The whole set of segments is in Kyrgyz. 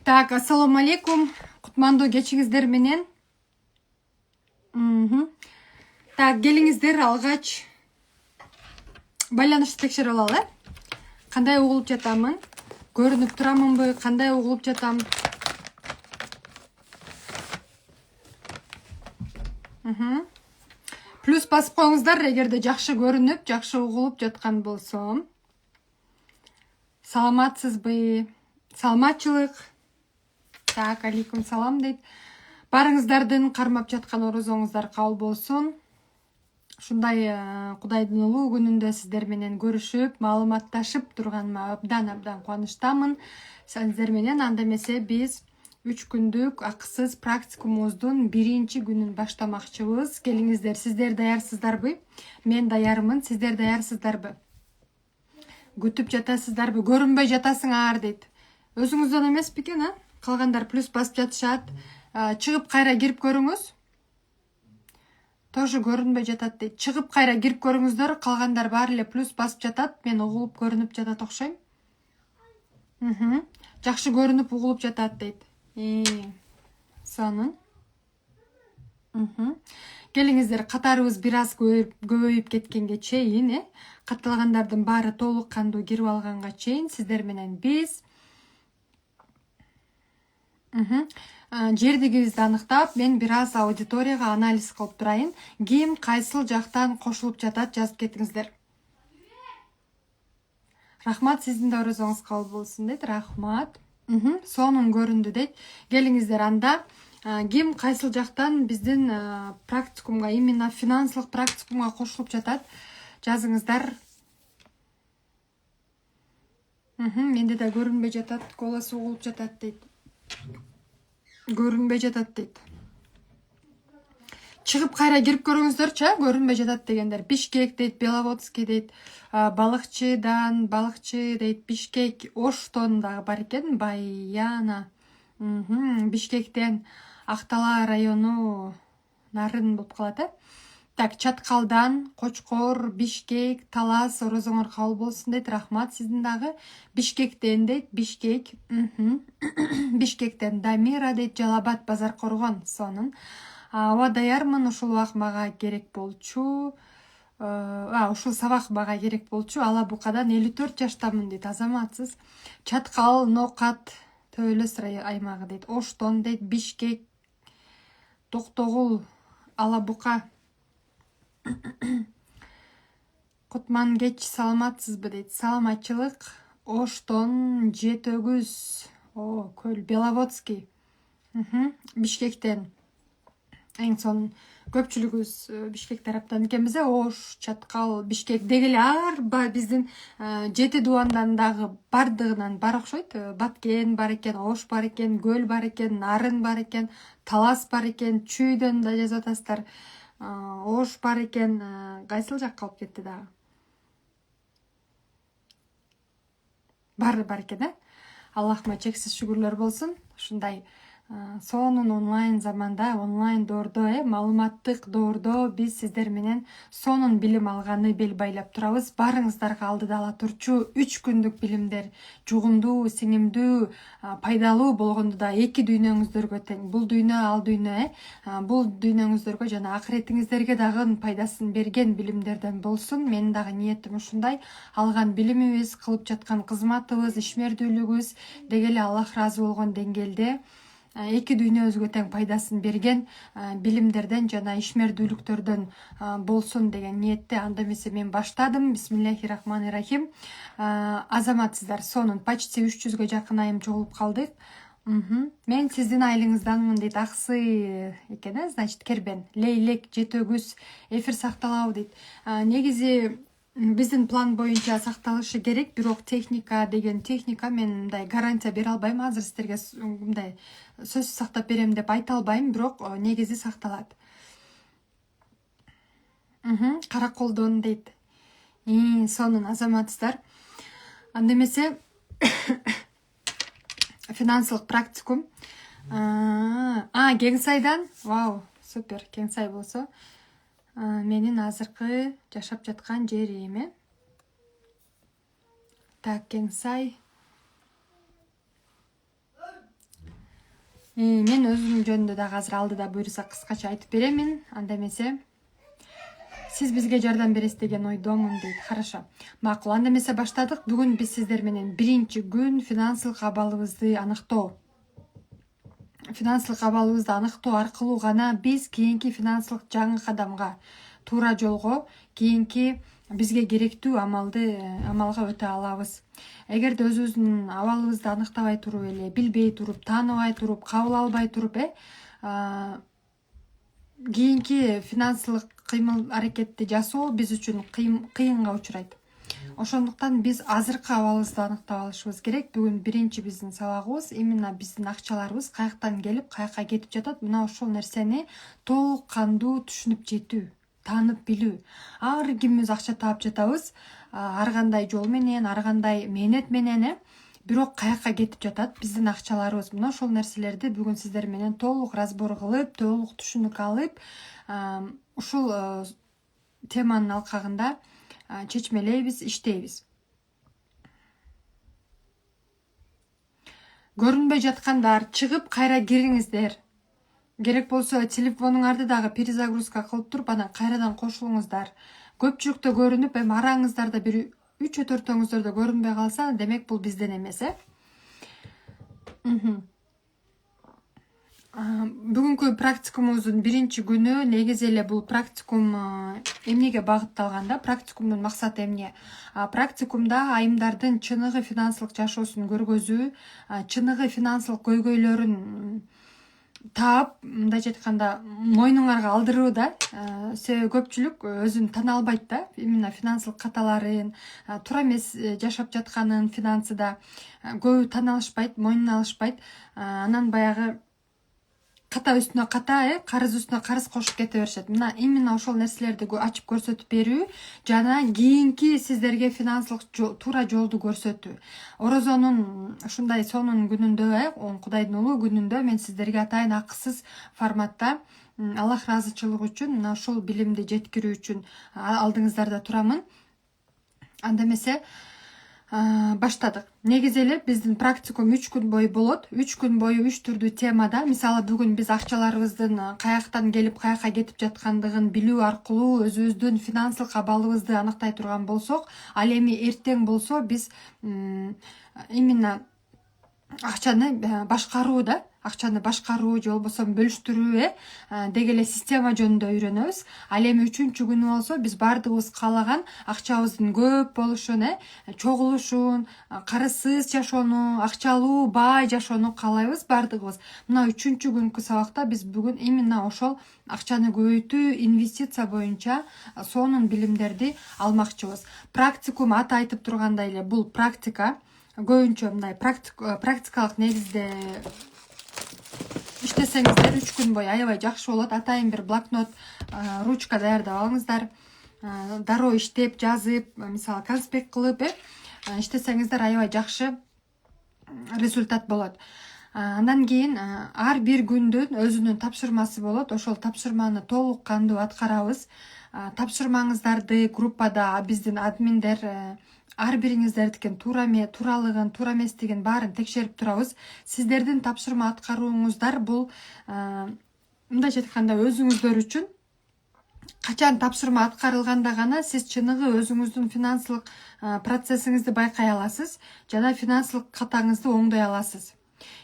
Так, ассаламу алейкум. Кутмандуу кечиңиздер менен. Так, келиңиздер алгач байланышты текшерип алалы. Кандай угулуп жатамын? Көрүнүп турамынбы? Кандай угулуп жатам? Плюс басып коюңуздар эгерде жакшы көрүнүп, жакшы угулуп жаткан болсом. Саламатсызбы? Саламатчылык. Так, алейкум салам дейт. Барыңыздардын кармап жаткан орозоңуздар кабыл болсун. Ушундай Кудайдын улуу күнүндө сиздер менен көрүшүп, маалыматташып турганыма абдан кубанычтамын. Сиздер менен анда эмесе биз 3 күндүк акысыз практикумубуздун 1-күнүн баштамакчыбыз. Келиңиздер, сиздер даярсыздарбы? Мен даярмын, сиздер даярсыздарбы? Күтүп жатасыздарбы? Көрүнбөй жатасыңар дейт. Өзүңүздөн эмес бекен, а? Калгандар плюс басып жатышат. Чыгып кайра кирип көрүңүз. Тоже көрүнбөй жатат дейт. Чыгып кайра кирип көрүңүздөр. Калгандар баары эле плюс басып жатат. Мен угулуп көрүнүп жатат окшойм. Жакшы көрүнүп угулуп жатат дейт. Сонун. Келиңиздер, катарыбыз бир аз көбөйүп кеткенге чейин, катталгандардын баары толук кандуу кирип алганга чейин сиздер менен биз жердигибизди аныктап, мен бир аз аудиторияга анализ кылып турайын. Ким кайсыл жактан кошулуп жатат, жазып кетиңиздер. Рахмат, сиздин да орозоңуз кабыл болсун дейт. Рахмат. Сонун көрүндү дейт. Келиңиздер, анда ким кайсыл жактан биздин практикумга, именно финансылык практикумга кошулуп жатат, жазыңыздар. Менде да көрүнбөй жатат, голос угулуп жатат дейт. Көрүнбөй жатат дейт. Чыгып кайра кирип көрүңүздөрчү, көрүнбөй жатат дегендер. Бишкек дейт, Беловодский дейт, балыкчы дейт, Бишкек, Оштон дагы бар экен, Баяна. Бишкектен Актала району Нарын болуп калат, Так, Чаткалдан, Кочкор, Бишкек, Талас, орозоңор кабыл болсун дейт. Рахмат, сиздин дагы. Бишкектен дейт, Бишкек. Бишкектен Дамира дейт, Жалабат, Базар Коргон. Сонун. Ооба, даярмын, ушул убак мага керек болчу. Ушул сабак мага керек болчу. Ала Букадан 54 жаштамын дейт. Азаматсыз. Чаткал, Нокат, Төөлөс аймагы дейт. Оштон дейт, Бишкек, Токтогул, Ала Бука. Кутман кеч, саламатсызбы дейт. Саламатчылык. Оштон, Жетөгүз, Көл, Беловодский. Бишкектен. Эң сонун көпчүлүгүбүз Бишкек тараптан экенбиз. Ош, Чаткал, Бишкек дегеле биздин 7 дубандан дагы бардыгынан бар окшойт. Баткен бар экен, Ош бар экен, Көл бар экен, Нарын бар экен, Талас бар экен, Чүйдөн да жазып атасыздар. Ош бар экен, кайсыл жак калып кетти дагы? Баары бар экен, Аллахыма чексиз шүгүрлөр болсун. Ушундай сонун онлайн заманда, онлайн доордо, маалыматтык доордо биз сиздер менен сонун билим алганы бел байлап турабыз. Барыңыздарга алдыда ала турчу 3 күндүк билимдер жугумдуу, сиңимдүү, пайдалуу болгонду да эки дүйнөңүздөргө тең. Бул дүйнө, ал дүйнө, бул дүйнөңүздөргө жана акыретиңиздерге дагы пайдасын берген билимдерден болсун. Менин дагы ниетим ушундай. Алган билимибиз, кылып жаткан кызматыбыз, ишмердүүлүгүбүз дегеле Аллах ыраазы болгон деңгээлде эки дүйнөбүзгө тең пайдасын берген билимдерден жана ишмердүүлүктөрдөн болсун деген ниетте. Анда эмесе мен баштадым. Бисмиллахи-рахмани-рахим. Азаматсыздар, сонун почти 300гө жакын айым чогулуп калдык. Мен сиздин айылыңызданмын дейт. Аксы экен, значит, кербен. Лейлек, жетөгүз эфир сакталабы дейт. Негизи биздин план боюнча сакталышы керек, бирок техника мен мындай гарантия бере албайм. Азыр сиздерге мындай сөз сактап берем деп айта албайм, бирок негизи сакталат. Караколдон дейт. Сонун азаматсыздар. Анда эмесе финансылык практикум. Кеңсайдан. Вау, супер. Кеңсай болсо менин азыркы жашап жаткан жерим. Так, Кеңсай. Мен өзүм жөнүндө дагы азыр алдыда буйруса кыскача айтып беремин. Анда эмесе сиз бизге жардам бересиз деген ойдомун дейт. Хорошо. Макул. Анда эмесе баштадык. Бүгүн биз сиздер менен биринчи күн финансылык абалыбызды аныктоо. Финансылык абалыбызды аныктоо аркылуу гана биз кийинки финансылык жаңы кадамга, туура жолго, кийинки бизге керектүү амалга өтө алабыз. Эгерде өзүбүздүн абалыбызды аныктабай туруп эле, билбей туруп, тааныбай туруп, кабыл албай туруп, кийинки финансылык кыймыл аракетти жасоо биз үчүн кыйынга учурайт. Ошондуктан биз азыркы абалыбызды аныктап алышыбыз керек. Бүгүн биринчи биздин сабагыбыз именно биздин акчаларыбыз каяктан келип, каяка кетип жатат. Мына ошол нерсени толук кандуу түшүнүп жетүү, таанып билүү. Ар кимибиз акча таап жатабыз, ар кандай жол менен, ар кандай мээнет менен, бирок каяка кетип жатат биздин акчаларыбыз. Мына ошол нерселерди бүгүн сиздер менен толук разбор кылып, толук түшүнүк алып, ушул теманын алкагында чечмелейбиз, иштейбиз. Көрүнбөй жаткандар чыгып кайра кириңиздер. Керек болсо телефонуңарды дагы перезагрузка кылып туруп, анан кайрадан кошулуңуздар. Көпчүлүктө көрүнүп, араңыздарда бир 3-4-өңүздөрдө көрүнбөй калса, демек бул бизден эмес, Бүгүнкү практикумубуздун биринчи күнү негизи эле бул практикум эмнеге багытталган да? Практикумдун максаты эмне? Практикумда айымдардын чыныгы финансылык жашоосун көргөзүү, чыныгы финансылык көйгөйлөрүн таап, мындайча айтканда, мойнуңарга алдыруу да. Себеби көпчүлүк өзүн тана албайт да, именно финансылык каталарын, туура эмес жашап жатканын финансыда көбү тана алышпайт, мойнуна алышпайт. Анан баягы ката үстүнө ката, карыз үстүнө карыз кошуп кете беришет. Мына именно ошол нерселерди ачып көрсөтүп берүү жана кийинки сиздерге финансылык туура жолду көрсөтүү. Орозонун ушундай сонун күнүндө, Кудайдын улуу күнүндө мен сиздерге атайын акысыз форматта Аллах ыраазычылыгы үчүн мына ушул билимди жеткирүү үчүн алдыңыздарда турамын. Анда эмесе баштадык. Негизи эле биздин практикум 3 күн бою болот. 3 күн бою 3 түрдүү темада. Мисалы бүгүн биз акчаларыбыздын каяктан келип, каяка кетип жаткандыгын билүү аркылуу өзүбүздүн финансылык абалыбызды аныктай турган болсок, ал эми эртең болсо биз именно акчаны башкаруу да, акчаны башкаруу же болбосо бөлүштүрүү деги эле система жөнүндө үйрөнөбүз. Ал эми 3-чү күнү болсо биз баардыгыбыз каалаган акчабыздын көп болушун, чогулушун, карызсыз жашоону, акчалуу, бай жашоону каалайбыз баардыгыбыз. Мына 3-чү күнкү сабакта биз бүгүн именно ошол акчаны көбөйтүү, инвестиция боюнча сонун билимдерди алмакчыбыз. Практикум аты айтып тургандай эле бул практика. Көбүнчө мындай практикалык негизде иштесеңиздер 3 күн бою аябай жакшы болот. Атайын бир блокнот, ручка даярдап алыңыздар. Дароо иштеп, жазып, мисалы конспект кылып, иштесеңиздер аябай жакшы результат болот. Андан кийин ар бир күндүн өзүнүн тапшырмасы болот. Ошол тапшырманы толук кандуу аткарабыз. Тапшырмаңыздарды группада биздин админдер ар бириңиздердикин тууралыгын, туура эместигин баарын текшерип турабыз. Сиздердин тапшырма аткарууңуздар бул мындайча айтканда өзүңүздөр үчүн качан тапшырма аткарылганда гана сиз чыныгы өзүңүздүн финансылык процессиңизди байкай аласыз жана финансылык катаңызды оңдой аласыз.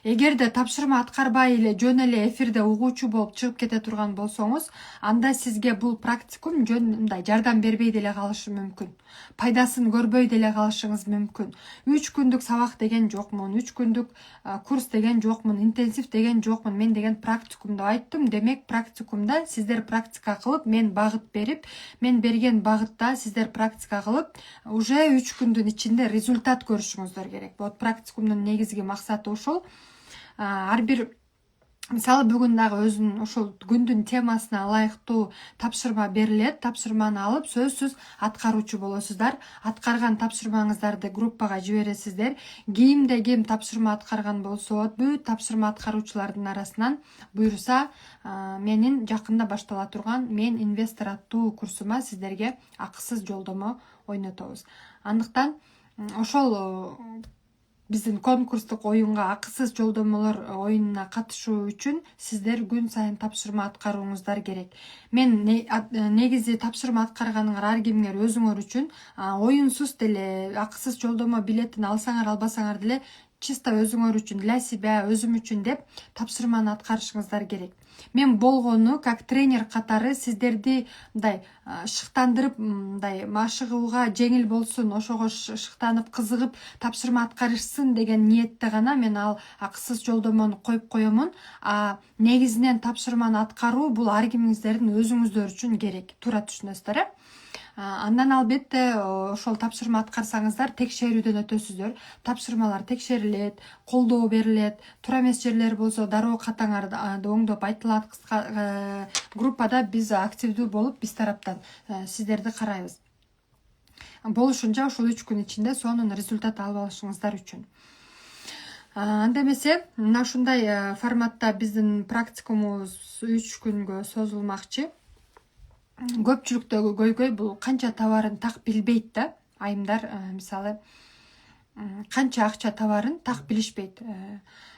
Эгерде тапшырма аткарбай эле жөн эле эфирде угуучу болуп чыгып кете турган болсоңуз, анда сизге бул практикум жөн мындай жардам бербей деле калышы мүмкүн. Пайдасын көрбөй деле калышыңыз мүмкүн. 3 күндүк сабак деген жокмун, 3 күндүк курс деген жокмун, интенсив деген жокмун. Мен деген практикумду айттым. Демек практикумда сиздер практика кылып, мен багыт берип, мен берген багытта сиздер практика кылып, уже 3 күндүн ичинде результат көрүшүңүздөр керек. Вот практикумдун негизги максаты ошол. Ар бир мисалы бүгүн дагы өзүнүн ошол күндүн темасына ылайыктуу тапшырма берилет. Тапшырманы алып сөзсүз аткаруучу болосуздар. Аткарган тапшырмаңыздарды группага жибересиздер. Кимде ким тапшырма аткарган болсо, бүт тапшырма аткаруучулардын арасынан буйруса, менин жакында баштала турган Мен инвестор аттуу курсума сиздерге акысыз жолдомо ойнотобуз. Андыктан ошол биздин конкурстук оюнга акысыз жолдомолор оюнуна катышуу үчүн сиздер күн сайын тапшырма аткарууңуздар керек. Мен негизи тапшырма аткарганыңар ар кимиңер өзүңөр үчүн оюнсуз деле акысыз жолдомо билетин алсаңар албасаңар деле чисто өзүңөр үчүн, для себя, өзүм үчүн деп тапшырманы аткарышыңыздар керек. Мен болгону как тренер катары сиздерди мындай шыктандырып, мындай машыгууга жеңил болсун, ошого шыктанып кызыгып тапшырма аткарышсын деген ниетте гана мен ал акысыз жолдомону коюп коемун. Негизинен тапшырманы аткаруу бул ар кимиңиздердин өзүңүздөр үчүн керек. Туура түшүнөсүздөр, Андан албетте ошол тапшырма аткарсаңыздар текшерүүдөн өтөсүздөр. Тапшырмалар текшерилет, колдоо берилет, туура эмес жерлер болсо дароо катаңар оңдоп айтылат. Группада биз активдүү болуп, биз тараптан сиздерди карайбыз. Болушунча ушул 3 күн ичинде сонун результат алып алышыңыздар үчүн. Анда эмесе, мына ушундай форматта биздин практикумубуз 3 күнгө созулмакчы. Көпчүлүктөгү көйгөй бул канча товарын так билбейт да. Айымдар мисалы канча акча товарын так билишпейт.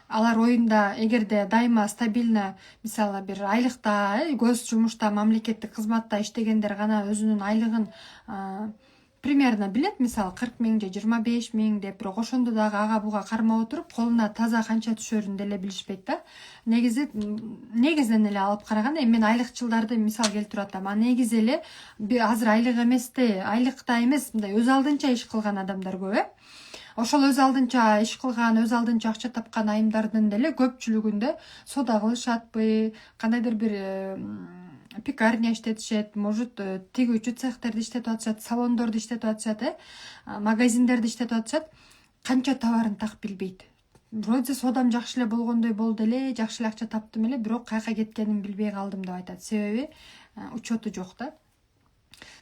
Алар оюнда эгерде дайыма стабильно, мисалы бир айлыкта, көз жумушта, мамлекеттик кызматта иштегендер гана өзүнүн айлыгын примерно билет, мисалы 40 000 же 25 000 деп, бирок ошондо дагы ага буга кармап отуруп, колуна таза канча түшөрүн деле билишпейт да. Негизинен эле алып караганда, мен айлыкчылдарды мисал келтирип атам. Негизи эле азыр айлык эместе, айлыкта эмес, мындай өз алдынча иш кылган адамдар көп, Ошол өз алдынча иш кылган, өз алдынча акча тапкан айымдардын деле көпчүлүгүндө сода кылышатпы, кандайдыр бир пекарня иштетишет, может тигүүчү цехтерди иштетип атышат, салондорду иштетип атышат, магазиндерди иштетип атышат. Канча товарын так билбейт. Вроде содам жакшы эле болгондой болду эле, жакшы эле акча таптым эле, бирок каяка кеткенин билбей калдым деп айтат. Себеби учету жок да.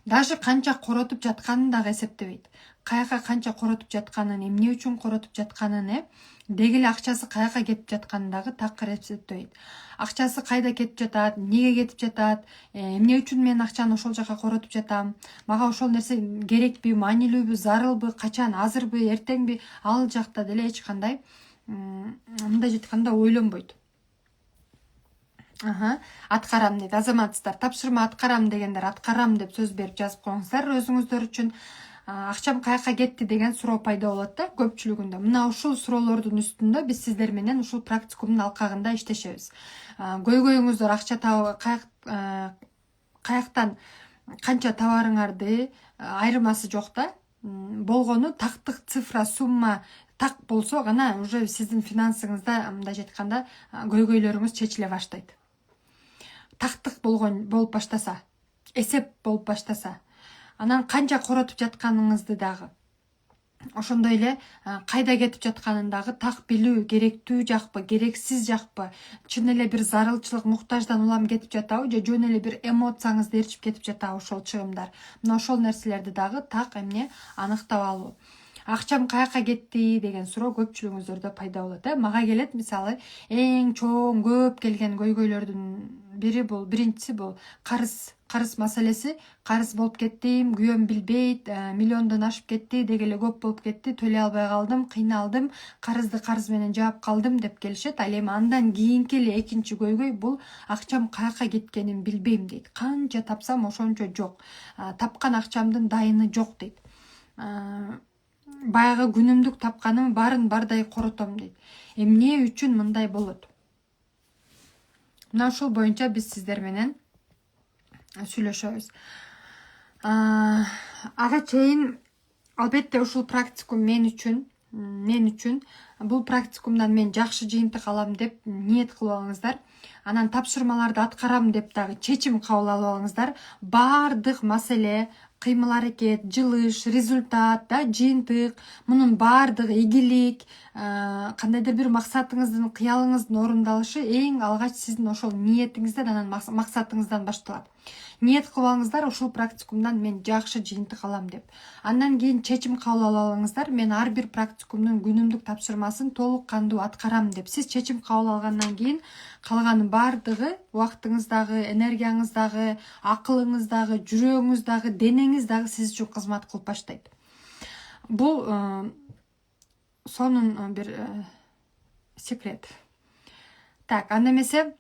Даже канча коротуп жатканын дагы эсептебейт. Каяка канча коротуп жатканын, эмне үчүн коротуп жатканын, деги эле акчасы каяка кетип жатканын дагы такыр эсептебейт. Акчасы кайда кетип жатат, эмнеге кетип жатат, эмне үчүн мен акчаны ошол жака коротуп жатам, мага ошол нерсе керекпи, маанилүүбү, зарылбы, качан, азырбы, эртеңби, ал жакта деле эч кандай мындай жетканда ойлонбойт. Аткарам дейт. Азаматсыздар, тапшырма аткарам дегендер аткарам деп сөз берип жазып коюңуздар өзүңүздөр үчүн. Акчам каяка кетти деген суроо пайда болот да көпчүлүгүндө. Мына ушул суроолордун үстүндө биз сиздер менен ушул практикумдун алкагында иштешебиз. Көйгөйүңүздөр акча каяктан канча товарыңарды айырмасы жок да. Болгону тактык цифра, сумма так болсо гана уже сиздин финансыңызда мындай жетканда көйгөйлөрүңүз чечиле баштайт. Тактык болуп баштаса, эсеп болуп баштаса, анан канча коротуп жатканыңызды дагы, ошондой эле кайда кетип жатканын дагы так билүү, керектүү жакпы, керексиз жакпы, чын эле бир зарылчылык, муктаждан улам кетип жатабы, же жөн эле бир эмоцияңызды ээрчип кетип жатабы ошол чыгымдар. Мына ошол нерселерди дагы так эмне аныктап алуу. Акчам каяка кетти деген суроо көпчүлүгүңүздөрдө пайда болот. Мага келет, мисалы, эң чоң көп келген көйгөйлөрдүн бири бул, биринчиси бул карыз маселеси. Карыз болуп кеттим, күйөөм билбейт, миллиондон ашып кетти, деги эле көп болуп кетти, төлөй албай калдым, кыйналдым, карызды карыз менен жаап калдым деп келишет. Ал эми андан кийинки эле экинчи көйгөй бул акчам каяка кеткенин билбейм дейт. Канча тапсам ошончо жок. Тапкан акчамдын дайыны жок дейт. баягы күнүмдүк тапканым барын бардай коротом дейт. Эмне үчүн мындай болот? Мына ушул боюнча биз сиздер менен сүйлөшөбүз. Ага чейин албетте ушул практикум мен үчүн бул практикумдан мен жакшы жыйынтык алам деп ниет кылып алыңыздар. Анан тапшырмаларды аткарам деп дагы чечим кабыл алып алыңыздар. Бардык маселе, кыймыл аракет, жылыш, результат, жыйынтык, мунун бардыгы ийгилик, кандайдыр бир максатыңыздын, кыялыңыздын орундалышы эң алгач сиздин ошол ниетиңизден, анан максатыңыздан башталат. Ниет кылып алыңыздар, ушул практикумдан мен жакшы жыйынтык алам деп. Андан кийин чечим кабыл алып алыңыздар. Мен ар бир практикумдун күнүмдүк тапшырмасын толук кандуу аткарам деп. Сиз чечим кабыл алгандан кийин калган бардыгы убактыңыздагы, энергияңыздагы, акылыңыздагы, жүрөгүңүздагы, денеңиз дагы сиз үчүн кызмат кылып баштайт. Бул сонун бир секрет. Так, анда эмесе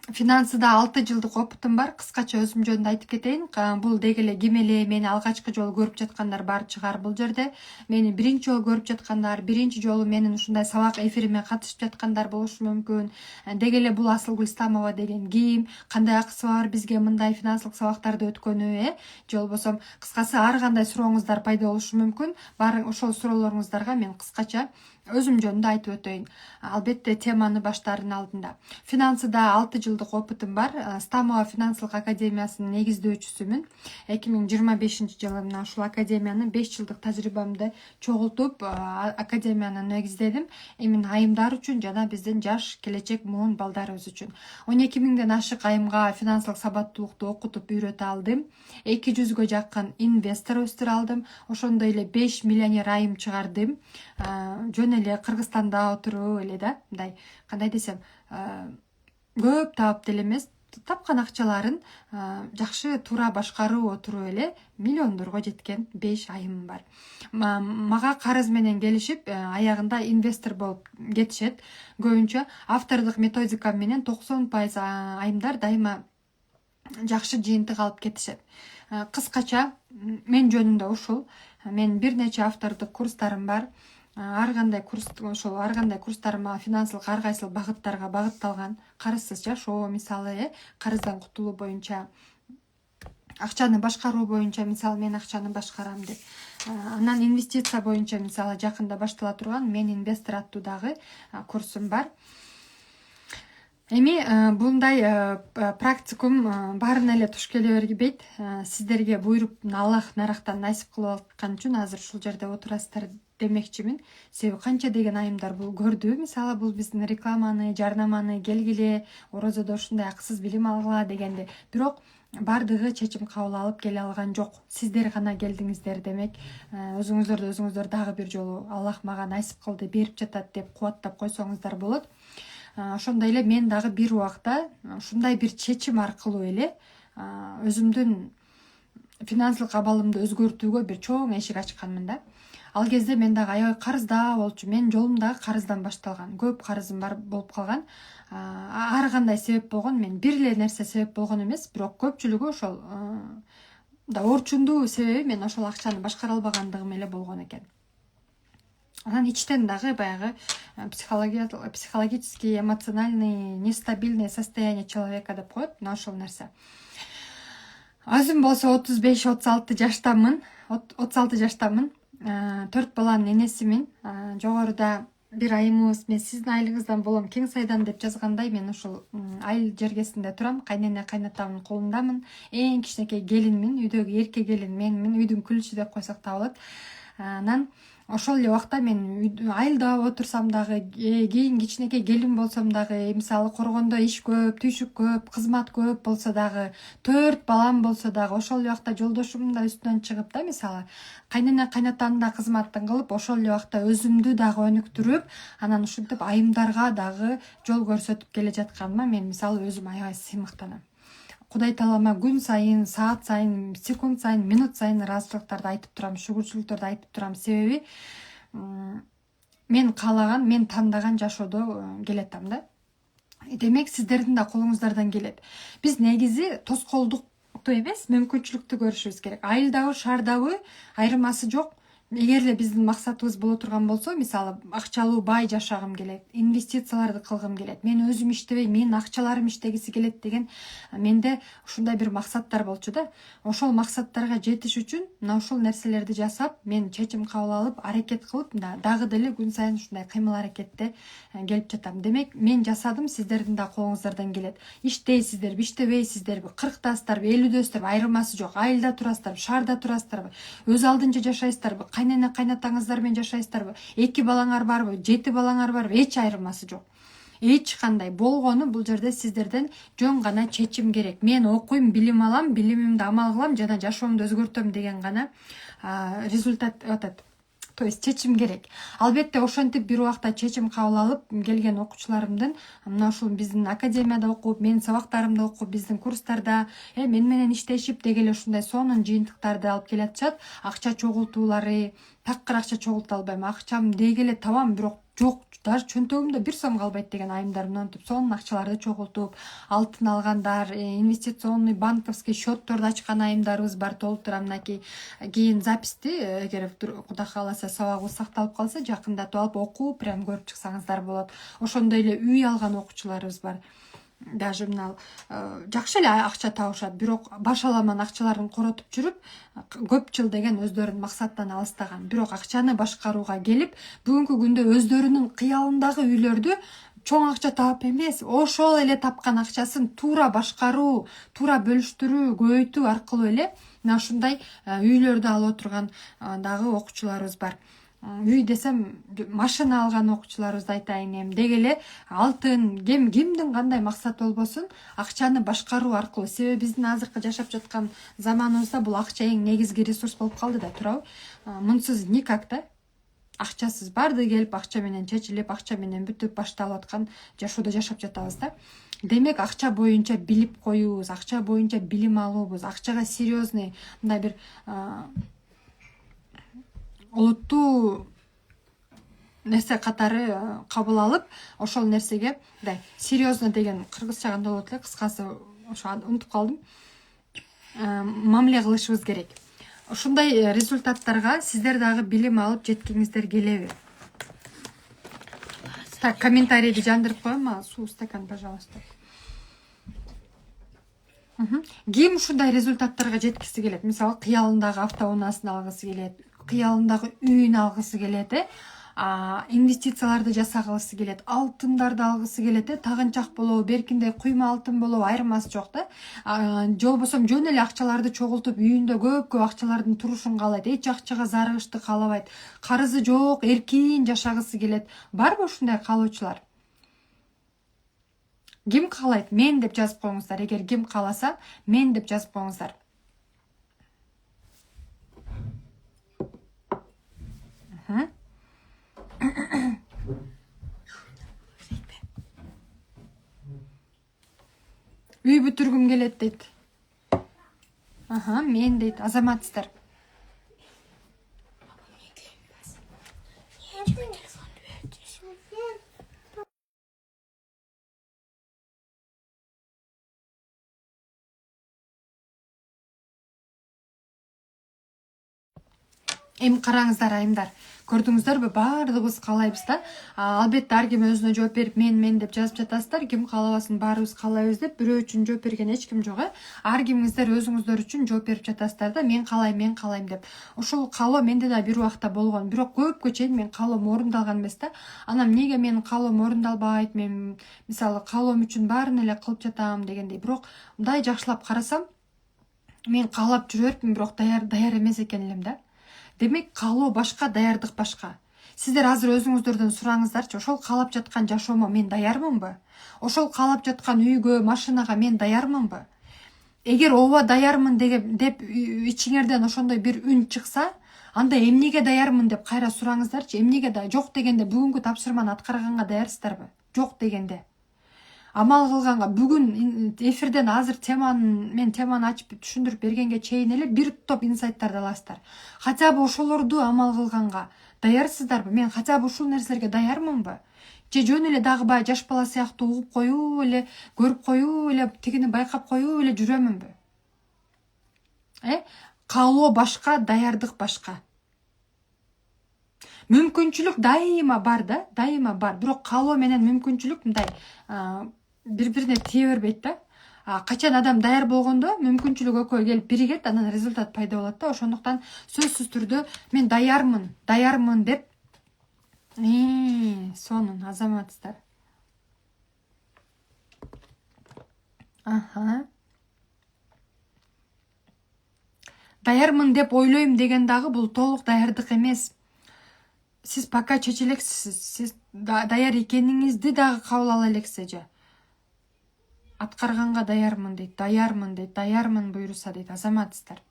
финансыда 6 жылдык опытым бар. Кыскача өзүм жөнүндө айтып кетейин. Бул деги эле ким эле мени алгачкы жолу көрүп жаткандар бар чыгар бул жерде. Мени биринчи жолу көрүп жаткандар, биринчи жолу менин ушундай сабак эфириме катышып жаткандар болушу мүмкүн. Деги эле бул Асылгүл Стамова деген ким, кандай акысы бар бизге мындай финансылык сабактарды өткөнү, же болбосо кыскасы ар кандай сурооңуздар пайда болушу мүмкүн. Баары ошол суроолоруңуздарга мен кыскача өзүм жөнүндө айтып өтөйүн. Албетте теманы баштаардын алдында. Финансыда 6 жылдык опытым бар. Стамова финансылык академиясынын негиздөөчүсүмүн. 2025 жылы мына ушул академияны 5 жылдык тажрыйбамды чогултуп, академияны негиздедим. Эми айымдар үчүн жана биздин жаш келечек муун балдарыбыз үчүн. 12 миңден ашык айымга финансылык сабаттуулукту окутуп үйрөтө алдым. 200гө жакын инвестор өстүрө алдым. Ошондой эле 5 миллионер айым чыгардым. Жөн эле Кыргызстанда отуруп эле мындай, кандай десем, көп таап деле эмес, тапкан акчаларын жакшы туура башкарып отуруп эле миллиондорго жеткен 5 айым бар. Мага карыз менен келишип, аягында инвестор болуп кетишет. Көбүнчө автордук методикам менен 90% айымдар дайыма жакшы жыйынтык алып кетишет. Кыскача мен жөнүндө ушул. Мен бир нече автордук курстарым бар. Ар кандай курстарыма финансылык ар кайсыл багыттарга багытталган. Карызсыз жашоо мисалы, карыздан кутулуу боюнча, акчаны башкаруу боюнча, мисалы мен акчаны башкарам деп. Анан инвестиция боюнча мисалы жакында баштала турган мен инвестор аттуу дагы курсум бар. Эми bunday практикум баарына эле туш келе бербейт. Сиздерге буйруп Аллах нарактан насип кылып аткан үчүн азыр ушул жерде отурасыздар демекчимин. Себеби канча деген айымдар бул көрдү. Мисалы бул биздин рекламаны, жарнаманы келгиле, орозодо ушундай акысыз билим алгыла дегенде. Бирок бардыгы чечим кабыл алып келе алган жок. Сиздер гана келдиңиздер демек, өзүңүздөр дагы бир жолу Аллах мага насип кылды, берип жатат деп кубаттап койсоңуздар болот. Ошондой эле мен дагы бир убакта ушундай бир чечим аркылуу эле өзүмдүн финансылык абалымды өзгөртүүгө бир чоң эшик ачканмын да. Ал кезде мен дагы аябай карызда болчу. Менин жолум дагы карыздан башталган. Көп карызым бар болуп калган. Ар кандай себеп болгон, мен бир эле нерсе себеп болгон эмес, бирок көпчүлүгү ошол орчундуу себеби мен ошол акчаны башкара албагандыгым эле болгон экен. Анан ичтен дагы баягы психологический, эмоциональный, нестабильное состояние человека деп коет. Мына ошол нерсе. Өзүм болсо 35-36 жаштамын. 36 жаштамын. 4 баланын энесимин. Жогоруда бир айымыбыз, мен сиздин айылыңыздан болом кең сайдан деп жазгандай, мен ушул айыл жергесинде турам. Кайнене кайнатамдын колундамын. Эң кичинекей келинмин. Үйдөгү эрке келин менмин. Үйдүн күлүчү деп койсок да болот. Анан ошол эле убакта мен айылда отурсам дагы, кийин кичинекей келин болсом дагы, мисалы коргондо иш көп, түйшүк көп, кызмат көп болсо дагы, 4 балам болсо дагы, ошол эле убакта жолдошумдун да үстүнөн чыгып да, мисалы кайнене кайнатамдын да кызматын кылып, ошол эле убакта өзүмдү дагы өнүктүрүп, анан ушинтип айымдарга дагы жол көрсөтүп келе жатканыма мен мисалы өзүм аябай сыймыктанам. Кудай таалама күн сайын, саат сайын, секунд сайын, минут сайын ыраазычылыктарды айтып турам, шүгүрчүлүктөрдү айтып турам. Себеби мен каалаган, мен тандаган жашоодо келатам да. Демек сиздердин да колуңуздардан келет. Биз негизи тоскоолдукту эмес, мүмкүнчүлүктү көрүшүбүз керек. Айылдабы, шаардабы айырмасы жок. эгерде биздин максатыбыз боло турган болсо, мисалы акчалуу бай жашагым келет, инвестицияларды кылгым келет, мен өзүм иштебей менин акчаларым иштегиси келет деген менде ушундай бир максаттар болчу да. Ошол максаттарга жетиш үчүн мына ушул нерселерди жасап, мен чечим кабыл алып, аракет кылып, дагы деле күн сайын ушундай кыймыл аракетте келип жатам. Демек, мен жасадым, сиздердин да колуңуздардан келет. Иштейсиздерби, иштебейсиздерби, 40-тасыздарбы, 50-дөсүздарбы, айырмасы жок. Айылда турасыздарбы, шаарда турасыздарбы, өз алдынча жашайсыздарбы, кайнене кайнатаңыздар менен жашайсыздарбы, 2 балаңар барбы, 7 балаңар барбы, эч айырмасы жок. Эч кандай болгону бул жерде сиздерден жөн гана чечим керек. Мен окуйм, билим алам, билимимди амал кылам жана жашоомду өзгөртөм деген гана результат атат. То есть чечим керек. Албетте ошентип бир убакта чечим кабыл алып келген окуучуларымдын мына ушул биздин академияда окуп, менин сабактарымды окуп, биздин курстарда мен менен иштешип деги эле ушундай сонун жыйынтыктарды алып келатышат. Акча чогултуулары, такыр акча чогулта албайм, акчам деги эле табам, бирок жок, даже чөнтөгүмдө 1 сом калбайт деген айымдар мынтип сонун акчаларды чогултуп, алтын алгандар, инвестиционный банковский счетторду ачкан айымдарыбыз бар толтура. Мынакей кийин записти эгер Кудай кааласа сабагыбыз сакталып калса жакындатып алып окуп прям көрүп чыксаңыздар болот. Ошондой эле үй алган окуучуларыбыз бар. Даже мына жакшы эле акча табышат, бирок башаламан акчаларын коротуп жүрүп, көп жыл деген өздөрүнүн максаттан алыстаган. Бирок акчаны башкарууга келип, бүгүнкү күндө өздөрүнүн кыялындагы үйлөрдү чоң акча таап эмес, ошол эле тапкан акчасын туура башкаруу, туура бөлүштүрүү, көбөйтүү аркылуу эле мына ушундай үйлөрдү алып отурган дагы окуучуларыбыз бар. Үй десем, машина алган окуучуларыбызды айтайын эми. Деги эле алтын, кимдин кандай максаты болбосун, акчаны башкаруу аркылуу. Себеби биздин азыркы жашап жаткан заманыбызда бул акча эң негизги ресурс болуп калды да, туурабы? Мунсуз никак да. Акчасыз барды келип, акча менен чечилип, акча менен бүтүп башталып аткан жашоодо жашап жатабыз да. Демек, акча боюнча билип коюубуз, акча боюнча билим алуубуз, акчага серьезный мындай бир олуттуу нерсе катары кабыл алып, ошол нерсеге мындай серьезно деген кыргызча кандай болот эле, кыскасы ошо унутуп калдым. Мамиле кылышыбыз керек. Ушундай результаттарга сиздер дагы билим алып жеткиңиздер келеби? Так, комментарийди жандырып коем, суу стакан, пожалуйста. Ким ушундай результаттарга жеткиси келет? Мисалы, кыялындагы автоунаасын алгысы келет, кыялындагы үйүн алгысы келет, инвестицияларды жасагысы келет, алтындарды алгысы келет, тагынчак болобу, беркиндей куйма алтын болобу, айырмасы жок да. Же болбосо жөн эле акчаларды чогултуп, үйүндө көп акчалардын турушун каалайт, эч акчага зарыгышты каалабайт, карызы жок, эркин жашагысы келет. Барбы ушундай каалоочулар? Ким каалайт? Мен деп жазып коюңуздар. Эгер ким кааласа, мен деп жазып коюңуздар. Үй бүтүргүм келет дейт. Мен дейт, азаматсыздар. Эми караңыздар айымдар, көрдүңүздөрбү, баардыгыбыз каалайбыз да. Албетте ар ким өзүнө жооп берип мен деп жазып жатасыздар. Ким каалабасын, баарыбыз каалайбыз деп, бирөө үчүн жооп берген эч ким жок. Ар кимиңиздер өзүңүздөр үчүн жооп берип жатасыздар да, мен каалайм деп. Ошол каалоо менде да бир убакта болгон, бирок көпкө чейин мен каалоом орундалган эмес да. Анан эмнеге менин каалоом орундалбайт? Мен мисалы каалоом үчүн баарын эле кылып жатам дегендей. Бирок мындай жакшылап карасам, мен каалап жүрө берипмин, бирок даяр эмес экен элем да. Демек, каалоо башка, даярдык башка. Сиздер азыр өзүңүздөрдөн сураңыздарчы, ошол каалап жаткан жашоомо мен даярмынбы? Ошол каалап жаткан үйгө, машинага мен даярмынбы? Эгер ооба даярмын деп ичиңерден ошондой бир үн чыкса, анда эмнеге даярмын деп кайра сураңыздарчы. Эмнеге да жок дегенде бүгүнкү тапшырманы аткарганга даярсыздарбы? Жок дегенде. Амал кылганга, бүгүн эфирден азыр мен теманы ачып түшүндүрүп бергенге чейин эле бир топ инсайттарды аласыздар. Хотя бы ошолорду амал кылганга даярсыздарбы? Мен хотя бы ушул нерселерге даярмынбы? Же жөн эле дагы баягы жаш бала сыяктуу угуп коюу эле, көрүп коюу эле, тигини байкап коюу эле жүрөмүнбү? Каалоо башка, даярдык башка. мүмкүнчүлүк дайыма бар да, дайыма бар. Бирок каалоо менен мүмкүнчүлүк мындай бири-бирине тие бербейт да. Качан адам даяр болгондо мүмкүнчүлүк экөө келип биригет, анан результат пайда болот да. Ошондуктан сөзсүз түрдө мен даярмын деп сонун азаматсыздар. Даярмын деп ойлойм деген дагы бул толук даярдык эмес. Сиз пока чечелексиз. Сиз даяр экениңизди дагы кабыл ала элексиз же. Аткарганга даярмын дейт, даярмын буйруса дейт, азаматсыздар.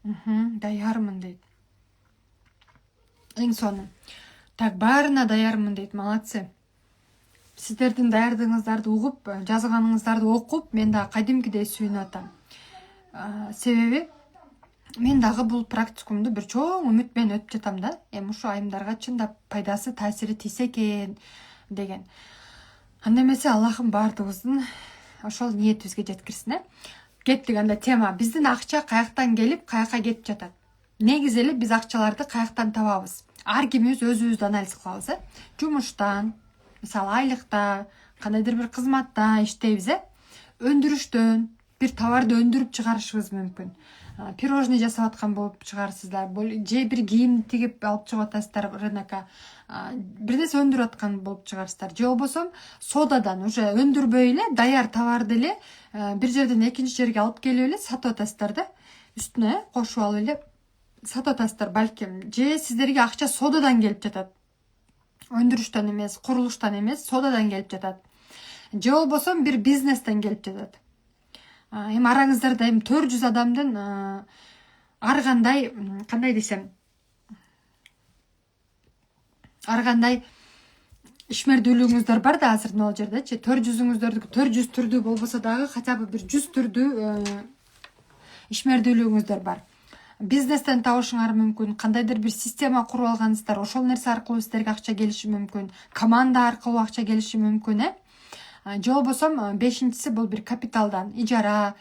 Даярмын дейт. Эң сонун. Так, баарына даярмын дейт, молодцы. Сиздердин даярдыгыңыздарды угуп, жазганыңыздарды окуп, мен дагы кадимкидей сүйүнүп атам. Себеби мен дагы бул практикумду бир чоң үмүт менен өтүп жатам да. Эми ушу айымдарга чындап пайдасы, таасири тийсе экен деген. Анда эмесе Аллахым баардыгыбыздын ошол ниетибизге жеткирсин, Кеттик анда тема. Биздин акча каяктан келип, каяка кетип жатат? Негизи эле биз акчаларды каяктан табабыз? Ар кимибиз өзүбүздү анализ кылабыз, Жумуштан, мисалы айлыкта, кандайдыр бир кызматта иштейбиз, Өндүрүштөн бир товарды өндүрүп чыгарышыбыз мүмкүн. Пирожный жасап аткан болуп чыгарсыздар, же бир кийим тигип алып чыгып атасыздар рынокко. Бир нерсе өндүрүп аткан болуп чыгарсыздар. Же болбосо содадан уже өндүрбөй эле даяр товарды эле бир жерден экинчи жерге алып келип эле сатып атасыздар да. Үстүнө кошуп алып эле сатып атасыздар балким. Же сиздерге акча содадан келип жатат. Өндүрүштөн эмес, курулуштан эмес, содадан келип жатат. Же болбосо бир бизнестен келип жатат. Эми араңыздарда 400 адамдын ар кандай, кандай десем, ар кандай ишмердүүлүгүңүздөр бар да азыр могул жердечи. 400-үңүздөрдүкү 400 түрдүү болбосо дагы хотя бы бир 100 түрдүү ишмердүүлүгүңүздөр бар. Бизнестен табышыңар мүмкүн, кандайдыр бир система куруп алгансыздар, ошол нерсе аркылуу сиздерге акча келиши мүмкүн, команда аркылуу акча келиши мүмкүн, Же болбосо бешинчиси бул бир капиталдан, ижара,